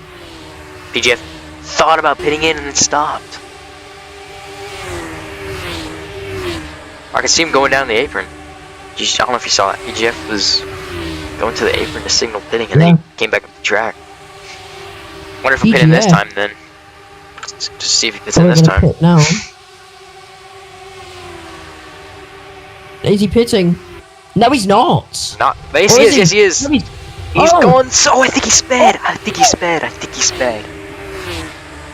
PGF thought about pitting in and then stopped. I could see him going down the apron. I don't know if you saw it. PGF was going to the apron to signal pitting, and then he came back up the track. Wonder if we pit in this time then. Just see if he pits in this time. Pit now. Is he pitting? No, he's not. Not. Yes, he is. Yes, he is. No, he's going so. I think he sped. I think he sped.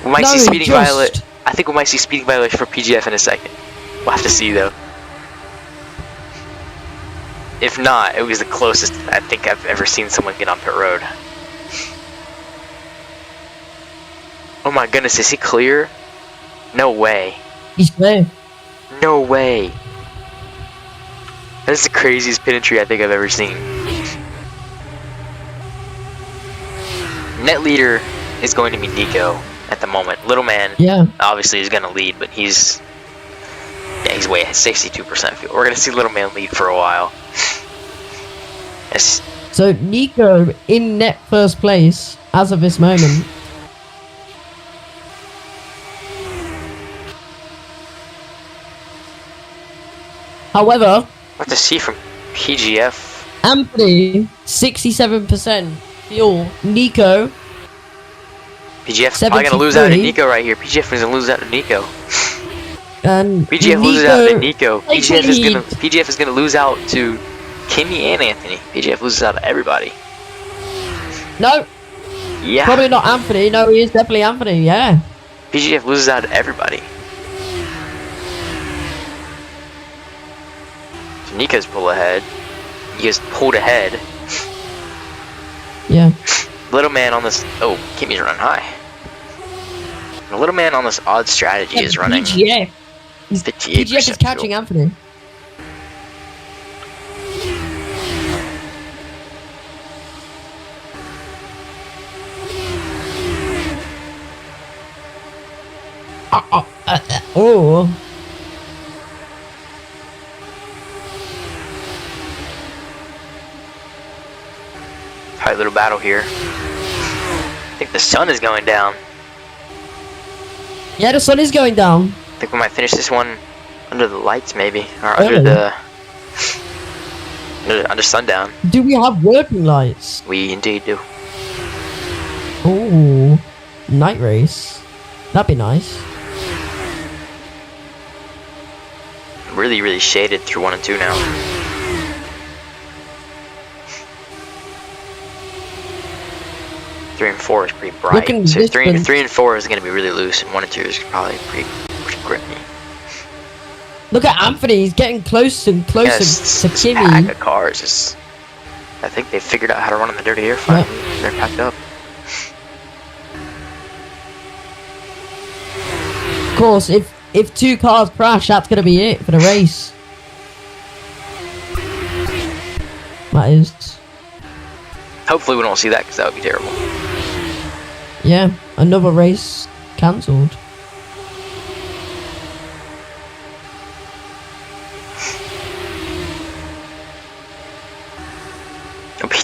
We might see speeding violation. I think we might see speeding violation for PGF in a second. We'll have to see though. If not, it was the closest I think I've ever seen someone get on pit road. Oh my goodness, is he clear? No way. He's clear. No way. That's the craziest pit entry I think I've ever seen. Net leader is going to be Nico at the moment. Little man, obviously is going to lead, but he's way at 62% fuel. We're going to see Little man lead for a while. Yes. So Nico in net first place as of this moment. However, what to see from PGF? Anthony 67% fuel. Nico. PGF probably gonna lose out to Nico right here. PGF is gonna lose out to Nico. And PGF loses out to Nico. PGF is gonna lose out to Kimmy and Anthony. PGF loses out to everybody. No. Yeah. Probably not Anthony. No, he is definitely Anthony. Yeah. PGF loses out to everybody. So Nico's pulled ahead. Nico's pulled ahead. Yeah. Little man on this. Oh, Kimmy's running high. The little man on this odd strategy is running. PGF. PGF is catching Anthony. Oh. Tight little battle here. I think the sun is going down. Yeah, the sun is going down. I think we might finish this one under the lights, maybe, or under the under sundown. Do we have working lights? We indeed do. Oh, night race. That'd be nice. Really, really shaded through 1 and 2 now. Three and 4 is pretty bright. So 3 and 4 is going to be really loose, and 1 and 2 is probably pretty grippy. Look at Anthony, he's getting closer and closer to Kimmy. Pack of cars. I think they figured out how to run in the dirty air finally. They're packed up. Of course, if 2 cars crash, that's going to be it for the race. That is. Hopefully we don't see that, because that would be terrible. Yeah, another race cancelled.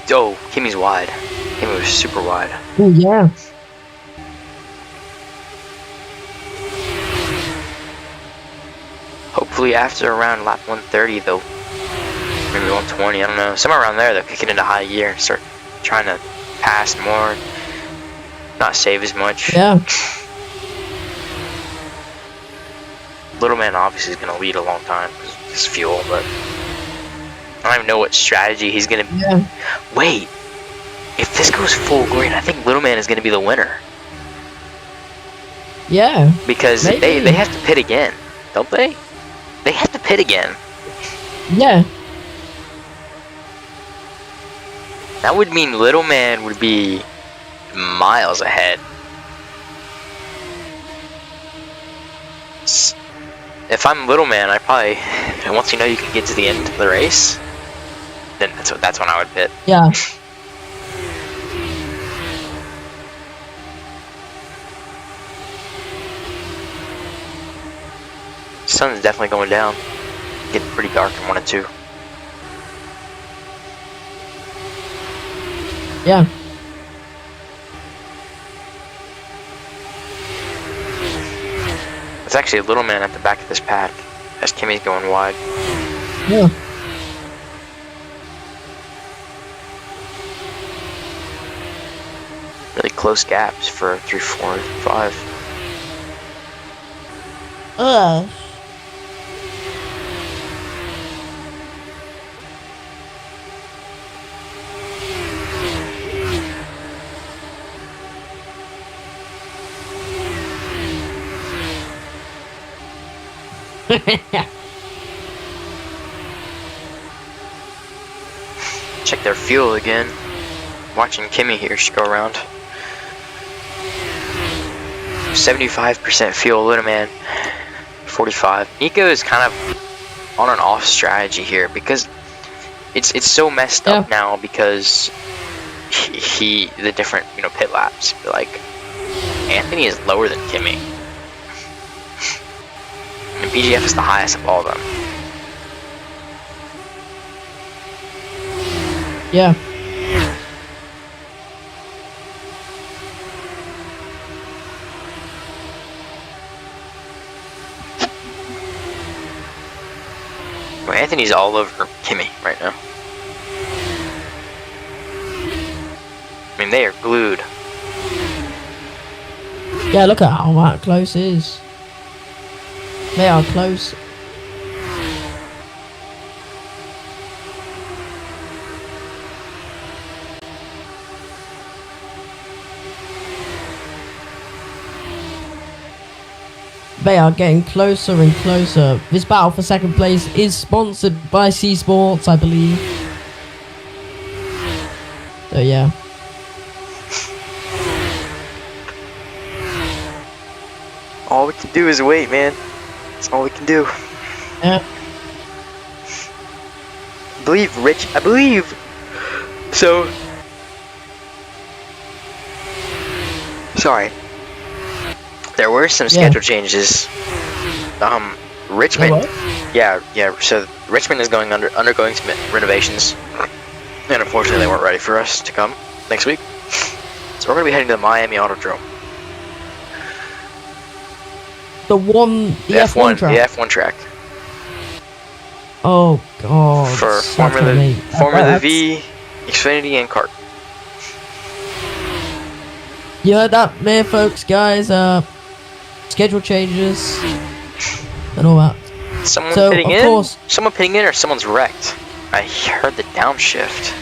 Oh, Kimmy's wide. Kimmy was super wide. Oh, yeah. Hopefully after around lap 130, though. Maybe 120, I don't know. Somewhere around there, they'll kick it into high gear and start trying to pass more. Not save as much. Yeah. Little man obviously is going to lead a long time because of his fuel, but I don't even know what strategy he's going to... Yeah. Wait, if this goes full green, I think Little man is going to be the winner. Yeah. Because they have to pit again, don't they? They have to pit again. Yeah. That would mean Little man would be miles ahead. If I'm Little man, I probably, once you know you can get to the end of the race, then that's when I would pit. Yeah. Sun's definitely going down. Getting pretty dark in 1 and 2. Yeah. It's actually a little man at the back of this pack as Kimmy's going wide. Yeah. Really close gaps for 3, 4, 5. Check their fuel again. Watching Kimmy here, she go around. 75% fuel, little man. 45. Nico is kind of on an off strategy here because it's so messed up now because he the different pit laps. Like Anthony is lower than Kimmy, and BGF is the highest of all of them. Yeah. Well, Anthony's all over Kimmy right now. I mean, they are glued. Yeah, look at how that close is. They are close. They are getting closer and closer. This battle for second place is sponsored by C Sports, I believe. So yeah. All we can do is wait, man. That's all we can do. Yeah. I believe. So. Sorry. There were some schedule changes. Richmond. What? Yeah. So Richmond is undergoing some renovations, and unfortunately they weren't ready for us to come next week. So we're gonna be heading to the Miami Autodrome. The F1 track. The F1 track. Oh god. For Formula V, Xfinity, and Kart. You heard that, man, folks, guys. Schedule changes and all that. Someone So, pitting of in? course- Someone pitting in, or someone's wrecked? I heard the downshift.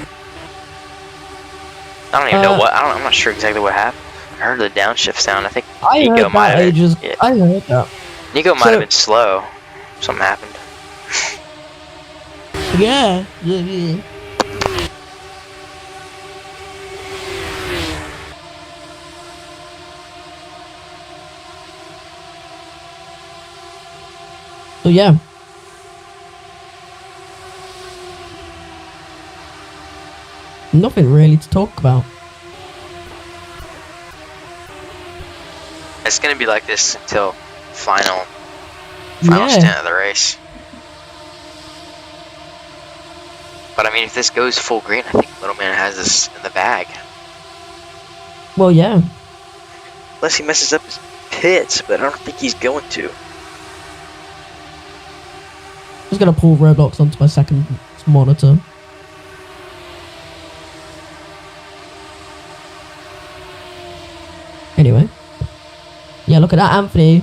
I don't even know what. I'm not sure exactly what happened. I heard the downshift sound. I think I Nico heard might that have. ages. Yeah. I heard that. Nico might So- have been slow. Something happened. Yeah. So yeah. Nothing really to talk about. It's gonna be like this until final Yeah. stint of the race. But I mean, if this goes full green, I think Little Man has this in the bag. Well, yeah. Unless he messes up his pits, but I don't think he's going to. I'm just gonna pull Roblox onto my second monitor. Anyway. Yeah, look at that, Anthony.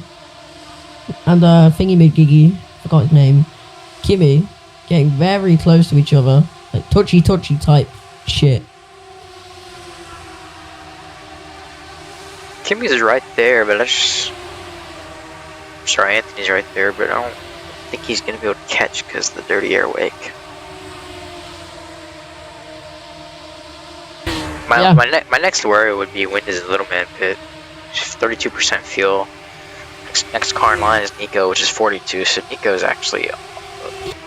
And Thingy McGiggy, forgot his name. Kimmy, getting very close to each other. Like touchy type shit. Kimmy's is right there, but sorry, Anthony's right there, but I don't think he's gonna be able to catch because of the dirty air wake. My next worry would be when does the Little Man pit? 32% fuel. Next car in line is Nico, which is 42. So Nico's actually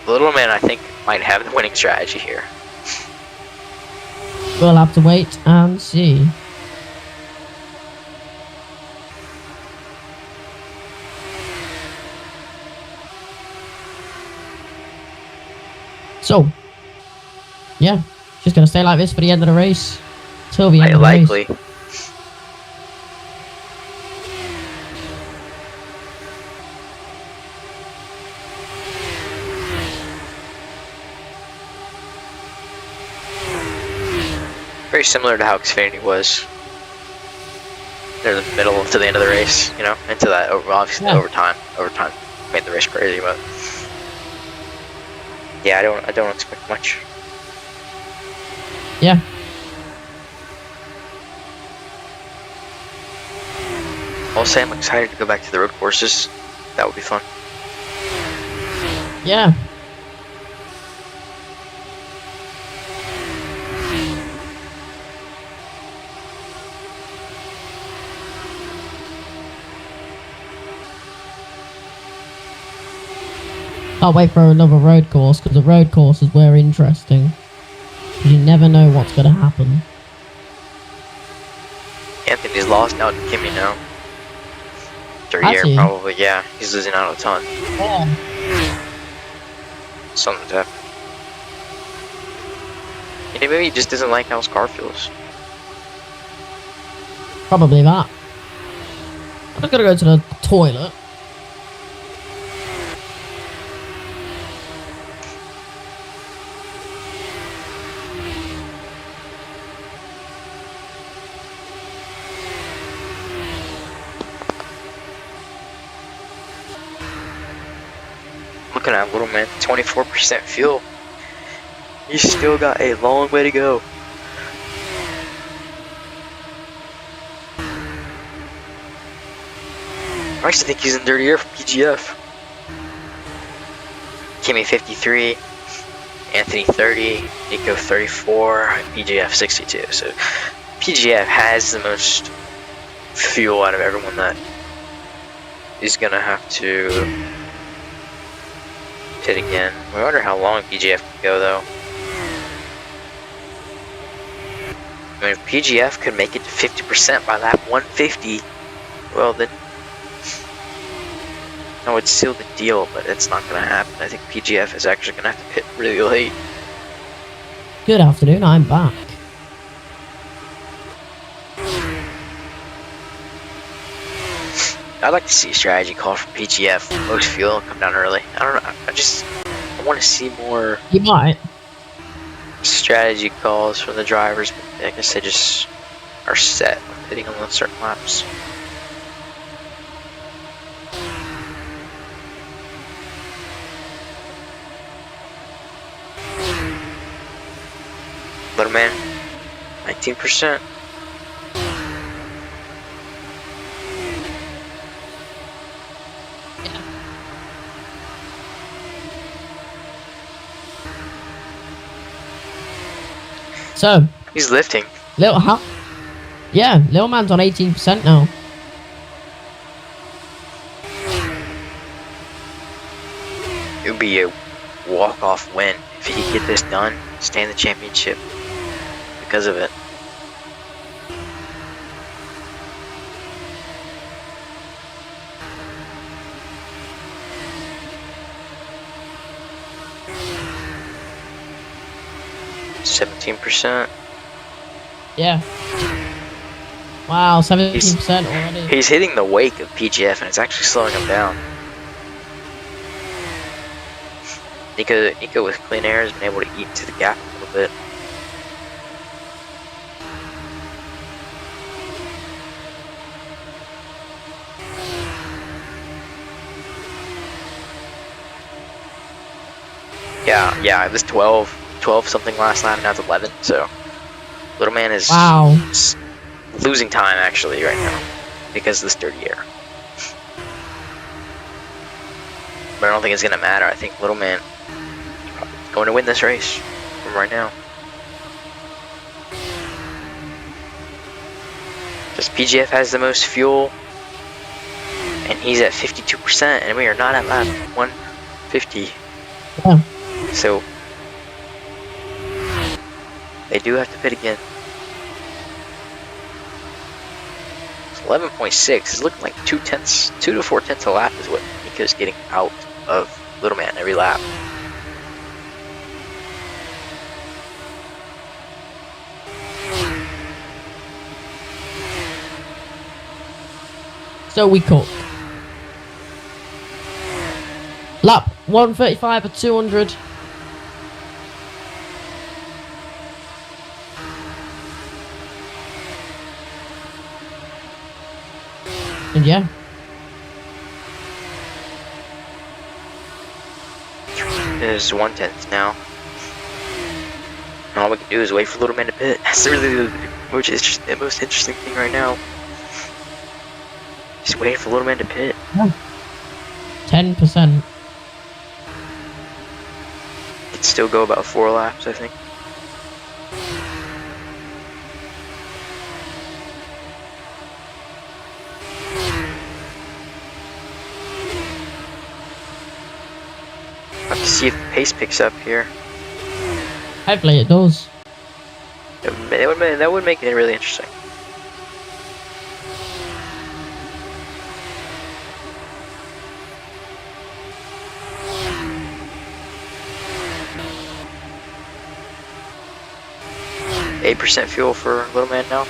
Little Man. I think might have the winning strategy here. We'll have to wait and see. So, yeah, just gonna stay like this for the end of the race. Till the end of the Likely. race. Very similar to how Xfinity was. They're the middle to the end of the race, you know, into that obviously overtime. Overtime made the race crazy, but yeah, I don't expect much. Yeah. I'll say I'm excited to go back to the road courses. That would be fun. Yeah. Can't wait for another road course, because the road courses were interesting. You never know what's going to happen. Anthony's lost out to Kimmy now. Third Has year, he? probably, yeah. He's losing out a ton. Yeah. Something's happening. And maybe he just doesn't like how his car feels. Probably that. I'm just going to go to the toilet. Looking at little man, 24% fuel. He's still got a long way to go. I actually think he's in dirty air for PGF. Kimmy 53, Anthony 30, Nico 34, and PGF 62. So PGF has the most fuel out of everyone that is gonna have to hit again. I wonder how long PGF can go though. I mean, if PGF could make it to 50% by lap 150, well then that would seal the deal, but it's not going to happen. I think PGF is actually going to have to pit really late. Good afternoon, I'm back. I'd like to see a strategy call from PGF. Most fuel come down early. I don't know. I want to see more You might. strategy calls from the drivers, but I guess they just are set on hitting on certain laps. Little man, 19%. So, He's lifting. Yeah, little man's on 18% now. It would be a walk-off win if he could get this done, stay in the championship because of it. %. Yeah. Wow, 17% already. He's hitting the wake of PGF and it's actually slowing him down. Nico with clean air has been able to eat into the gap a little bit. Yeah, it was 12 something last lap, now it's 11, so little man is losing time actually right now because of this dirty air. But I don't think it's gonna matter. I think little man is going to win this race from right now. Because PGF has the most fuel and he's at 52% and we are not at lap 150. Yeah. So they do have to pit again. 11.6 is looking like 2 to 4 tenths a lap is what Nico's getting out of little man every lap. So we cook. Lap 135 at 200. And yeah. There's 1/10 now. And all we can do is wait for Little Man to pit. That's really the most interesting thing right now. Just waiting for Little Man to pit. 10%. Could still go about 4 laps, I think. Have to see if the pace picks up here. Hopefully it does. That would make it really interesting. %8 fuel for Little Man now.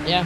Yeah.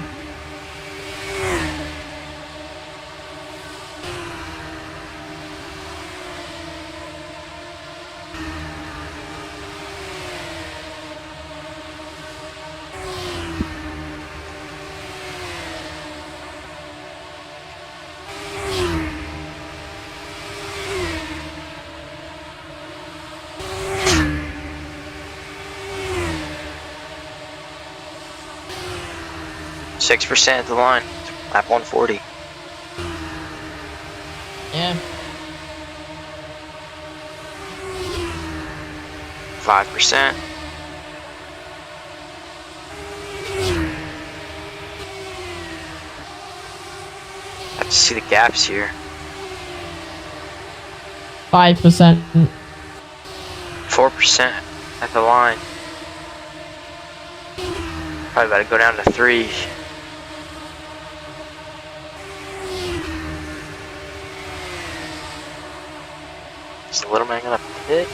%6 at the line. Lap 140. Yeah. 5%. Have to see the gaps here. 5%. 4% at the line. Probably about to go down to 3. Is the Little Man gonna pit?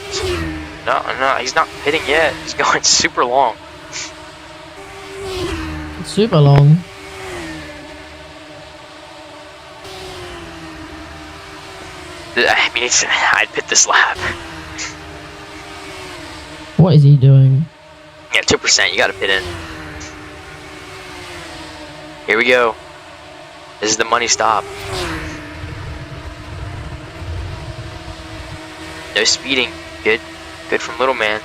No, he's not pitting yet. He's going super long. Super long. I mean, I'd pit this lap. What is he doing? Yeah, 2%. You gotta pit in. Here we go. This is the money stop. No speeding. Good from Little Man.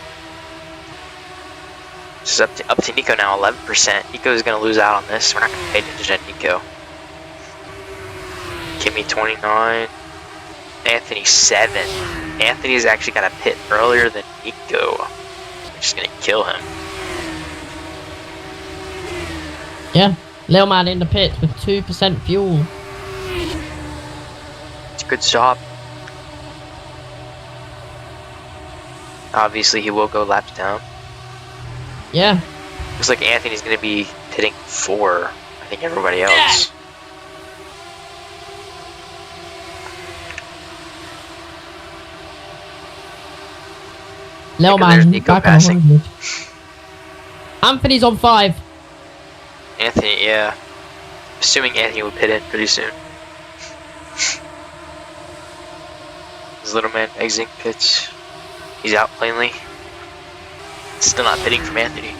This is up to Nico now. 11%. Nico is gonna lose out on this. We're not gonna pay attention to Nico. Kimmy 29. Anthony 7. Anthony's actually got to pit earlier than Nico, which is gonna kill him. Yeah. Little Man in the pit with 2% fuel. It's a good job. Obviously, he will go laps down. Yeah. Looks like Anthony's going to be pitting 4. I think everybody else. Little there's Man Nico back passing. on 100. Anthony's on 5. Anthony, yeah. Assuming Anthony will pit in pretty soon. This Little Man exiting pits. He's out plainly. Still not pitting from Anthony.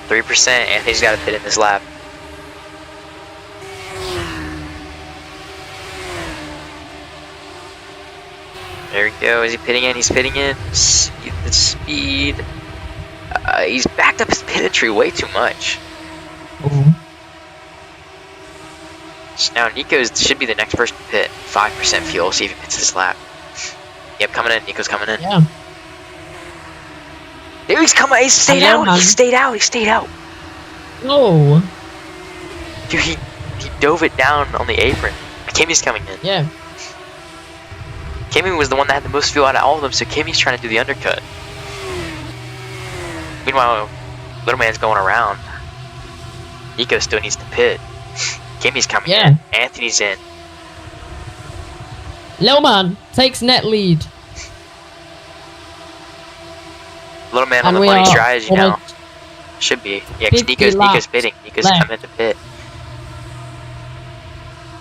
%. Anthony's got to pit in this lap. There we go. Is he pitting in? He's pitting in. The speed. He's backed up his pit entry way too much. Ooh. So now Nico's should be the next person to pit. 5% fuel. See if he pits this lap. Yep, coming in. Nico's coming in. Yeah. Dude, he's coming. He stayed out. He stayed out. He stayed out. No. Dude, he dove it down on the apron. Kimmy's coming in. Yeah. Kimmy was the one that had the most fuel out of all of them, so Kimmy's trying to do the undercut. Meanwhile, Little Man's going around. Nico still needs to pit. Kimmy's coming Yeah. in. Anthony's in. Little man takes net lead. Little man on And the we money are strategy now. almost Should be. Yeah, because 50 Nico's laps pitting. Nico's left. coming into pit.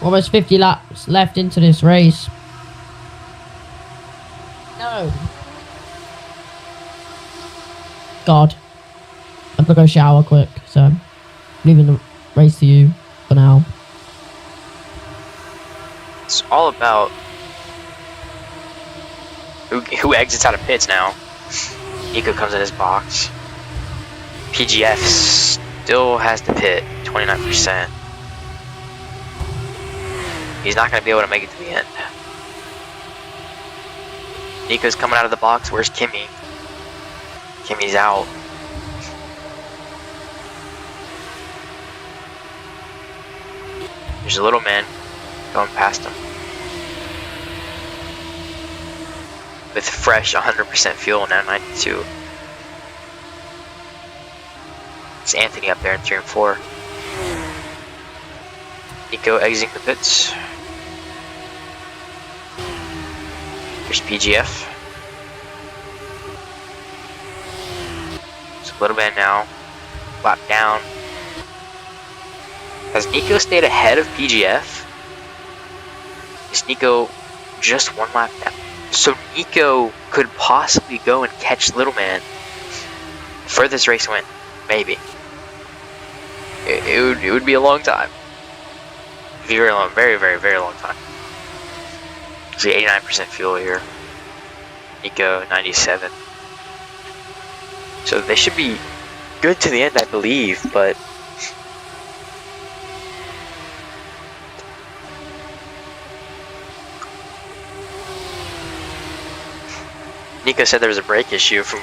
Almost 50 laps left into this race. No. God. I'm gonna go shower quick, so I'm leaving the race to you for now. It's all about who exits out of pits now. Nico comes in his box. PGF still has to pit, 29%. He's not going to be able to make it to the end. Nico's coming out of the box. Where's Kimmy? Kimmy's out. There's a little man going past him. With fresh 100% fuel now, 92. It's Anthony up there in 3 and 4. Nico exiting the pits. Here's PGF. It's a little man now. Lap down. Has Nico stayed ahead of PGF? Is Nico just 1 lap down? So Nico could possibly go and catch Little Man. Furthest race went, maybe. It would be a long time. Very long, very, very, very long time. See, 89% fuel here. Nico 97. So they should be good to the end, I believe, but Nico said there was a brake issue from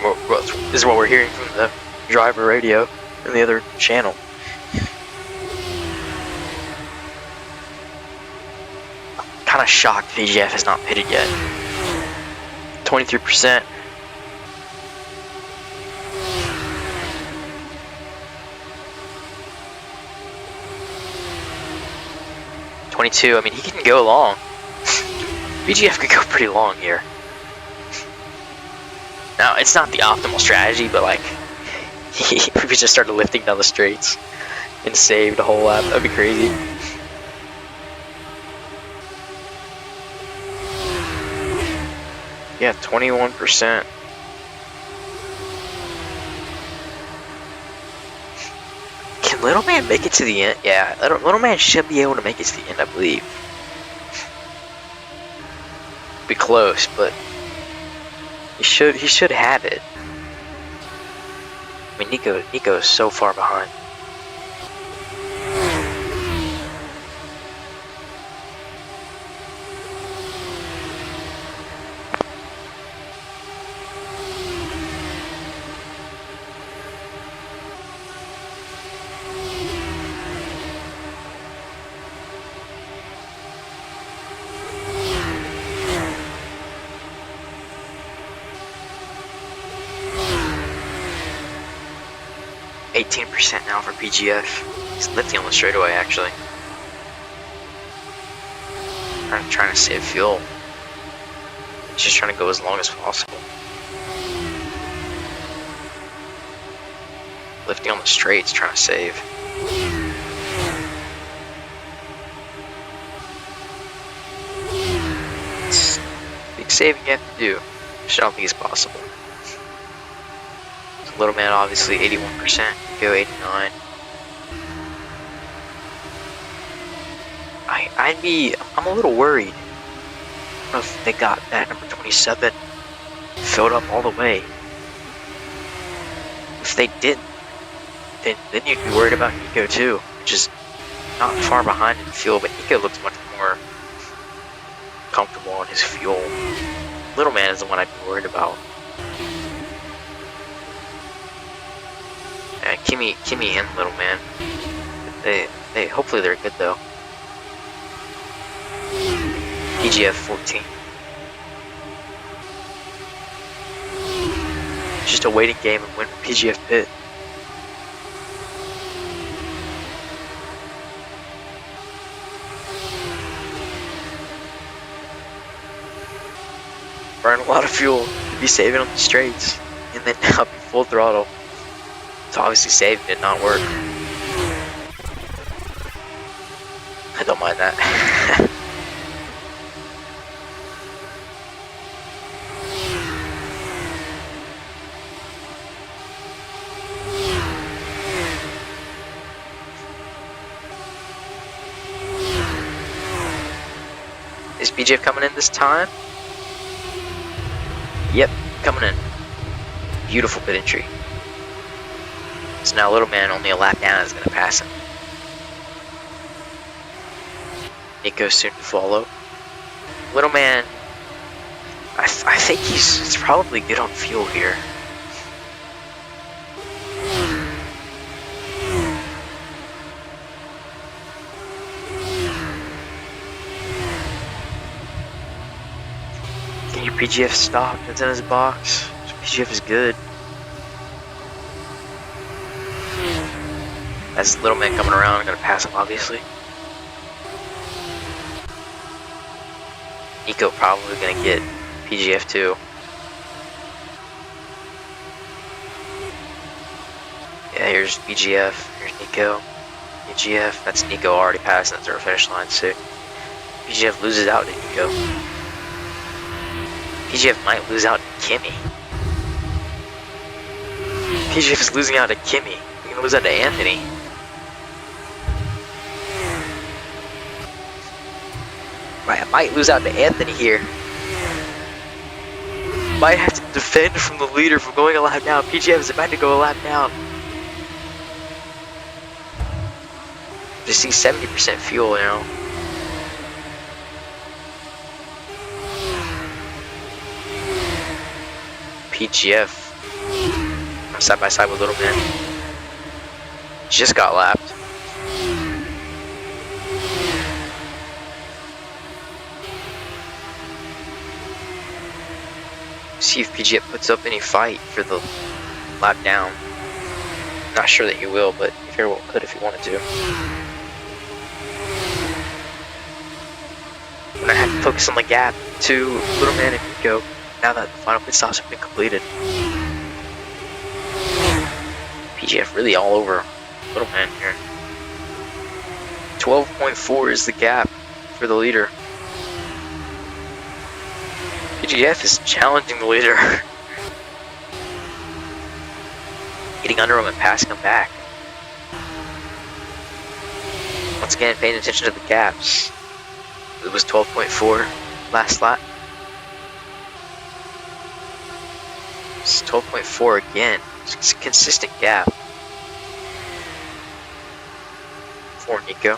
this is what we're hearing from the driver radio and the other channel. Kind of shocked PGF has not pitted yet. 23%. I mean, he can go long. PGF could go pretty long here. Now, it's not the optimal strategy, but like, if we just started lifting down the straights and saved a whole lap, that'd be crazy. Yeah, 21%. Can Little Man make it to the end? Yeah, Little Man should be able to make it to the end, I believe. Be close, but he should have it. I mean, Nico is so far behind. Now for PGF. He's lifting on the straightaway, actually. Trying to save fuel. He's just trying to go as long as possible. Lifting on the straights, trying to save. It's big saving you have to do, which I don't think is possible. Little Man obviously 81%, go 89. I'm a little worried. I don't know if they got that number 27 filled up all the way. If they didn't, then you'd be worried about Nico too, which is not far behind in fuel, but Nico looks much more comfortable on his fuel. Little Man is the one I'd be worried about. Kimmy and Little Man. They hopefully they're good though. PGF 14. Just a waiting game and win PGF pit. burn a lot of fuel to be saving on the straights, and then now be full throttle. So obviously saving did not work. I don't mind that. Is BJF coming in this time? Yep, coming in. Beautiful pit entry. So now Little Man only a lap down is going to pass him. Nico soon to follow. Little Man, I think he's probably good on fuel here. Can your PGF stop? It's in his box. PGF is good. That's Little Man coming around. I'm gonna pass him, obviously. Nico probably gonna get PGF too. Yeah, here's BGF. Here's Nico. PGF. That's Nico already passing the finish line, so PGF loses out to Nico. PGF might lose out to Kimmy. PGF is losing out to Kimmy. He's gonna lose out to Anthony. I might lose out to Anthony here. Might have to defend from the leader from going a lap down. PGF is about to go a lap down. Just see 70% fuel now. PGF. I'm side by side with Little Man. Just got lapped. See if PGF puts up any fight for the lap down. Not sure that he will, but he very well could if he wanted to. I'm gonna have to focus on the gap to Little Man and Nico now that the final pit stops have been completed. PGF really all over Little Man here. 12.4 is the gap for the leader. PGF is challenging the leader. Getting under him and passing him back. Once again, paying attention to the gaps. It was 12.4 last lap. It's 12.4 again. It's a consistent gap for Nico.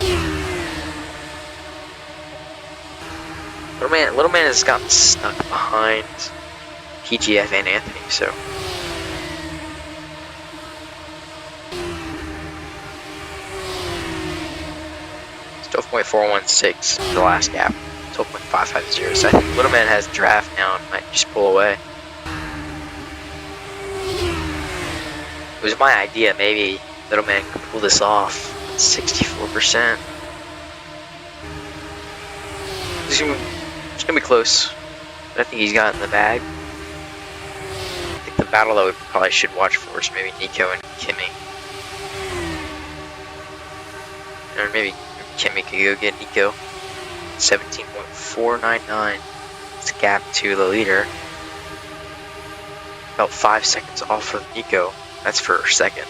Little Man has gotten stuck behind PGF and Anthony, so it's 12.416 the last gap. 12.550. So I think Little Man has draft now and might just pull away. It was my idea, maybe Little Man could pull this off. 64%. It's gonna be close, but I think he's got it in the bag. I think the battle that we probably should watch for is maybe Nico and Kimmy. Or maybe Kimmy could go get Nico. 17.499. It's a gap to the leader. About 5 seconds off of Nico. That's for second.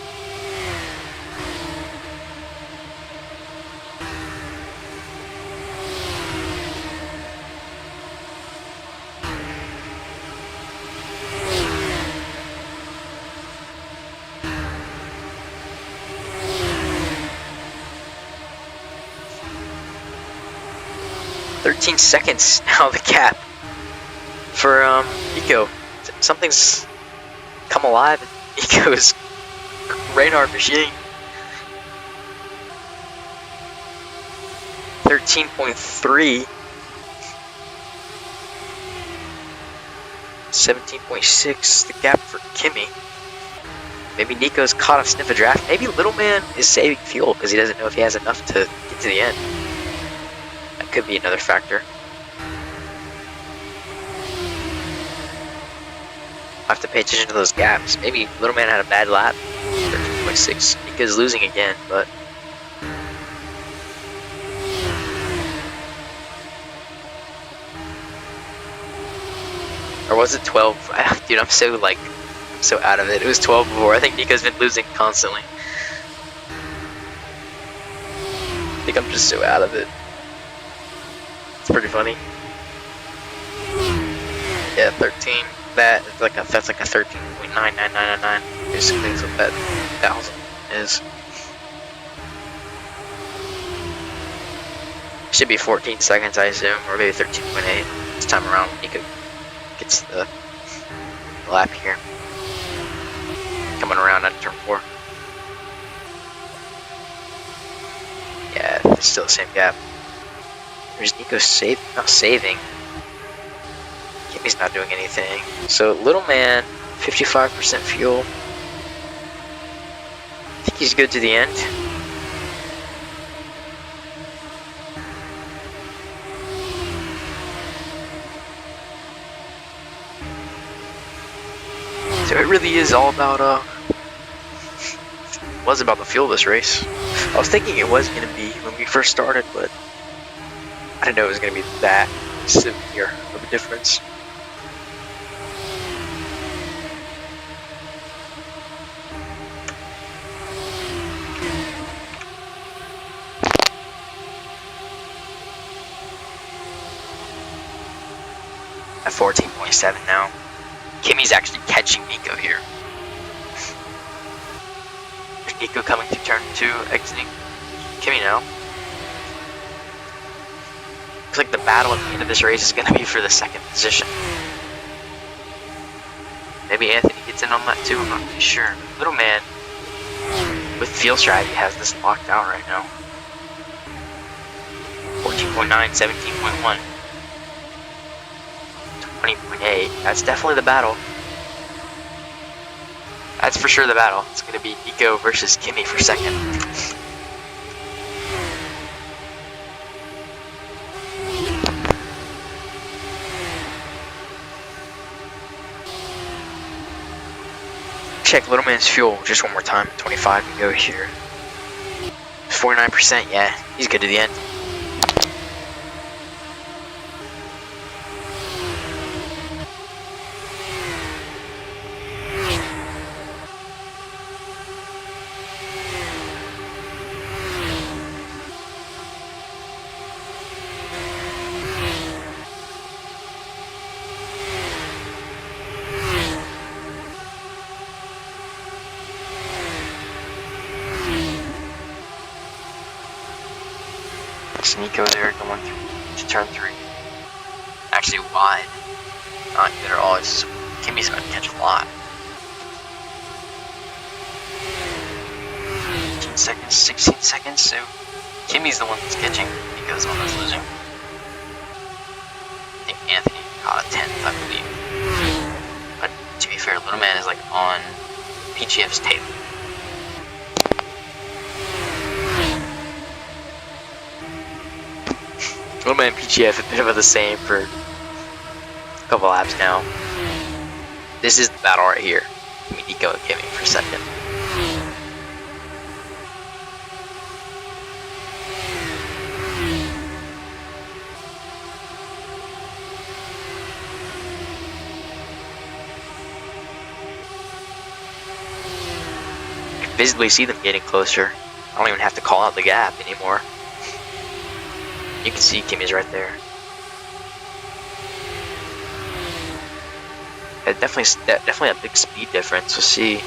Seconds now the gap for Nico. Something's come alive in Nico's radar machine. 13.3. 17.6 the gap for Kimmy. Maybe Nico's caught a sniff of draft. Maybe Little Man is saving fuel because he doesn't know if he has enough to get to the end. Could be another factor. I have to pay attention to those gaps. Maybe Little Man had a bad lap. 13.6. Nico's losing again, but. Or was it 12? Dude, I'm so out of it. It was 12 before. I think Nico's been losing constantly. I think I'm just so out of it. It's pretty funny. Yeah, 13. That's like a 13.99999. Basically, is what that 1,000 is. Should be 14 seconds, I assume, or maybe 13.8 this time around. Nico gets the lap here. Coming around on turn 4. Yeah, it's still the same gap. There's Nico not saving. Kimmy's not doing anything. So Little Man, 55% fuel. I think he's good to the end. So it really is all about was about the fuel this race. I was thinking it was gonna be when we first started, but I didn't know it was gonna be that severe of a difference. At 14.7 now. Kimmy's actually catching Nico here. There's Nico coming to turn 2, exiting Kimmy now. Looks like the battle at the end of this race is going to be for the 2nd position. Maybe Anthony gets in on that too, I'm not really sure. Little Man, with field strategy, has this locked out right now. 14.9, 17.1. 20.8. That's definitely the battle. That's for sure the battle. It's going to be Nico versus Kimmy for 2nd. Check Little Man's fuel just one more time. 25 to go here. 49%. Yeah, he's good to the end. Nico there going through to turn 3. Actually wide. Not good at all. It's Kimmy's gonna catch a lot. 15 seconds, 16 seconds, so Kimmy's the one that's catching. Nico's the one that's losing. I think Anthony caught a 10th, I believe. But to be fair, Little Man is like on PGF's tail. Little Man and PGF have been about the same for a couple laps now. This is the battle right here. Nico and Kimmy for 2nd. You can visibly see them getting closer. I don't even have to call out the gap anymore. You can see Kimmy's right there. Yeah, definitely a big speed difference. We'll see.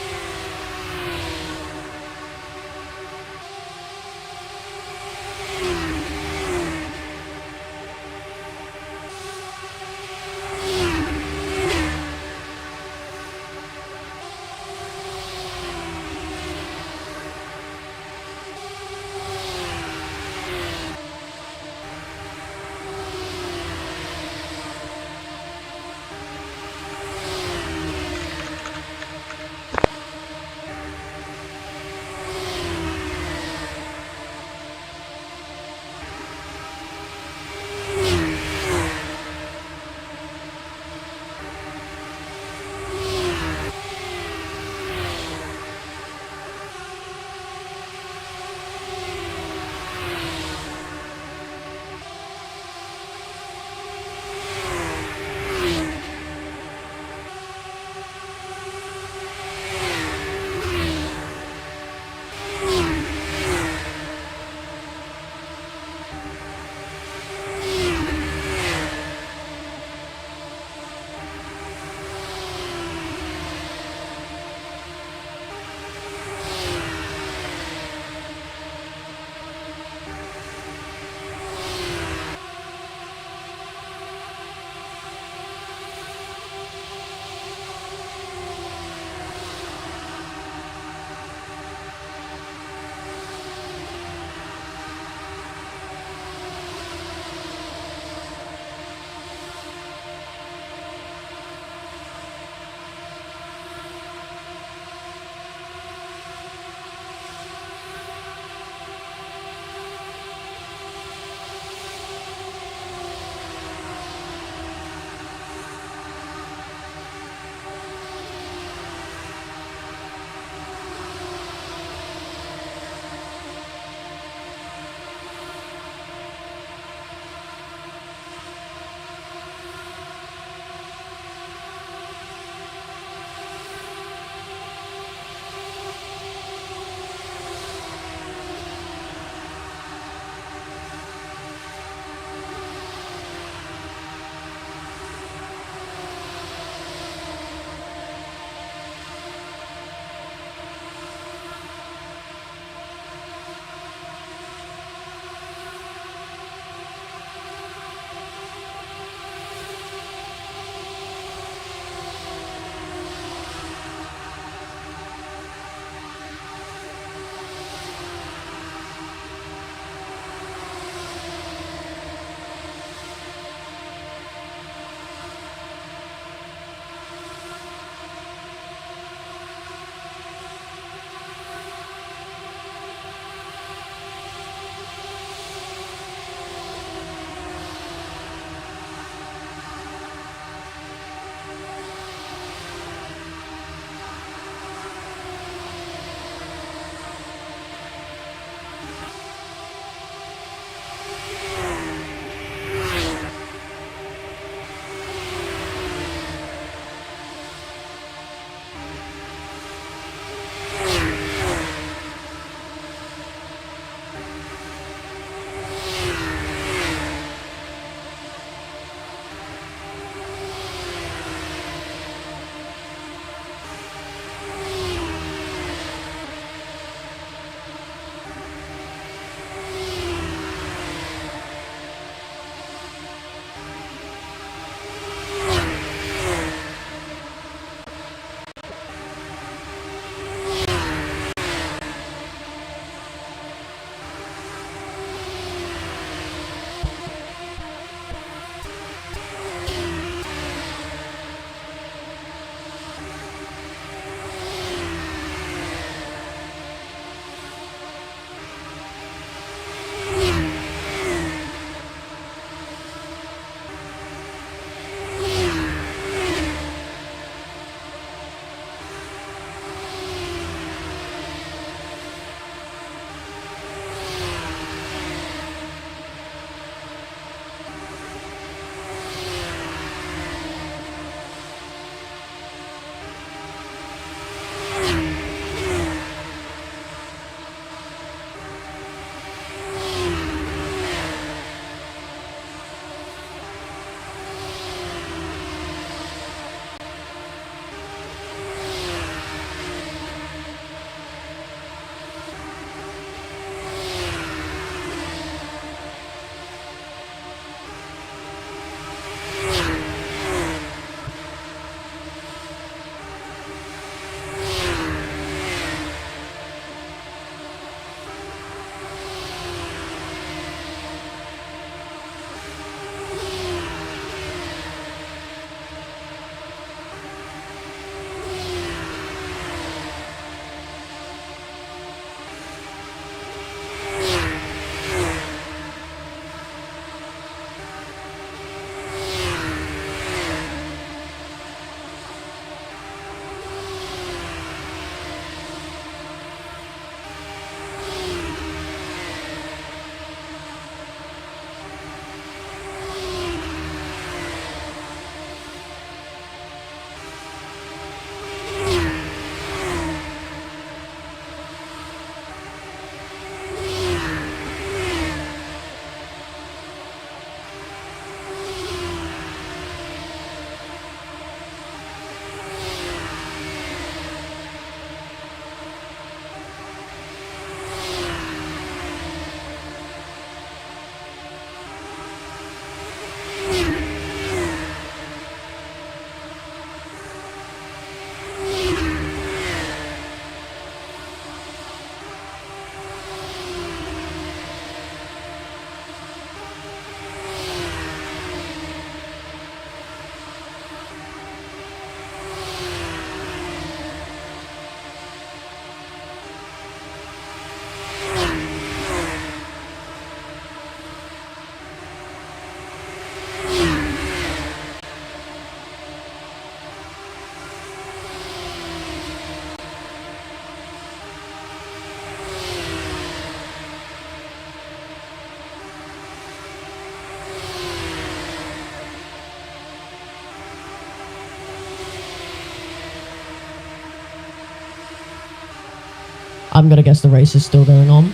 I'm gonna guess the race is still going on.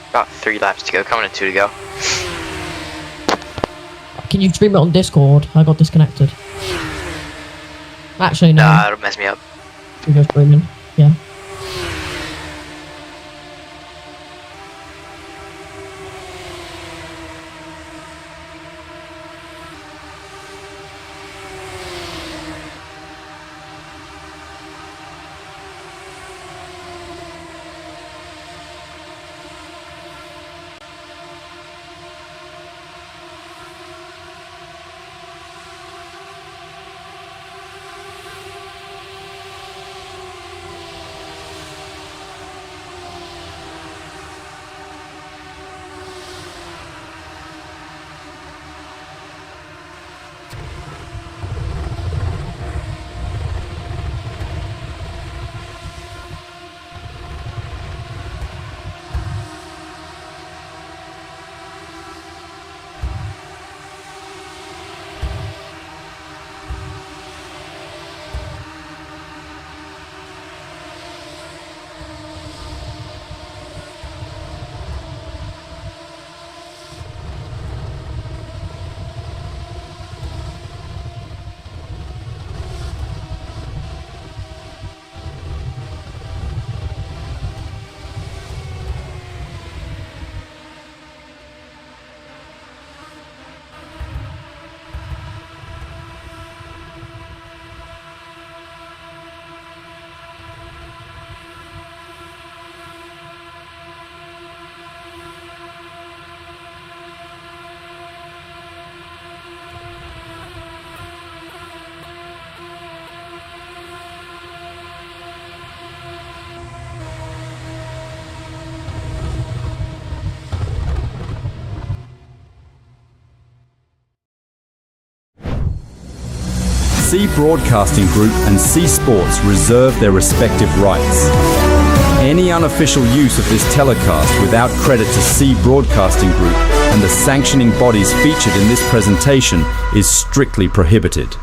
About 3 laps to go, coming in 2 to go. Can you stream it on Discord? I got disconnected. Actually, no. Nah, it'll mess me up. We go streaming. Yeah. C Broadcasting Group and C Sports reserve their respective rights. Any unofficial use of this telecast without credit to C Broadcasting Group and the sanctioning bodies featured in this presentation is strictly prohibited.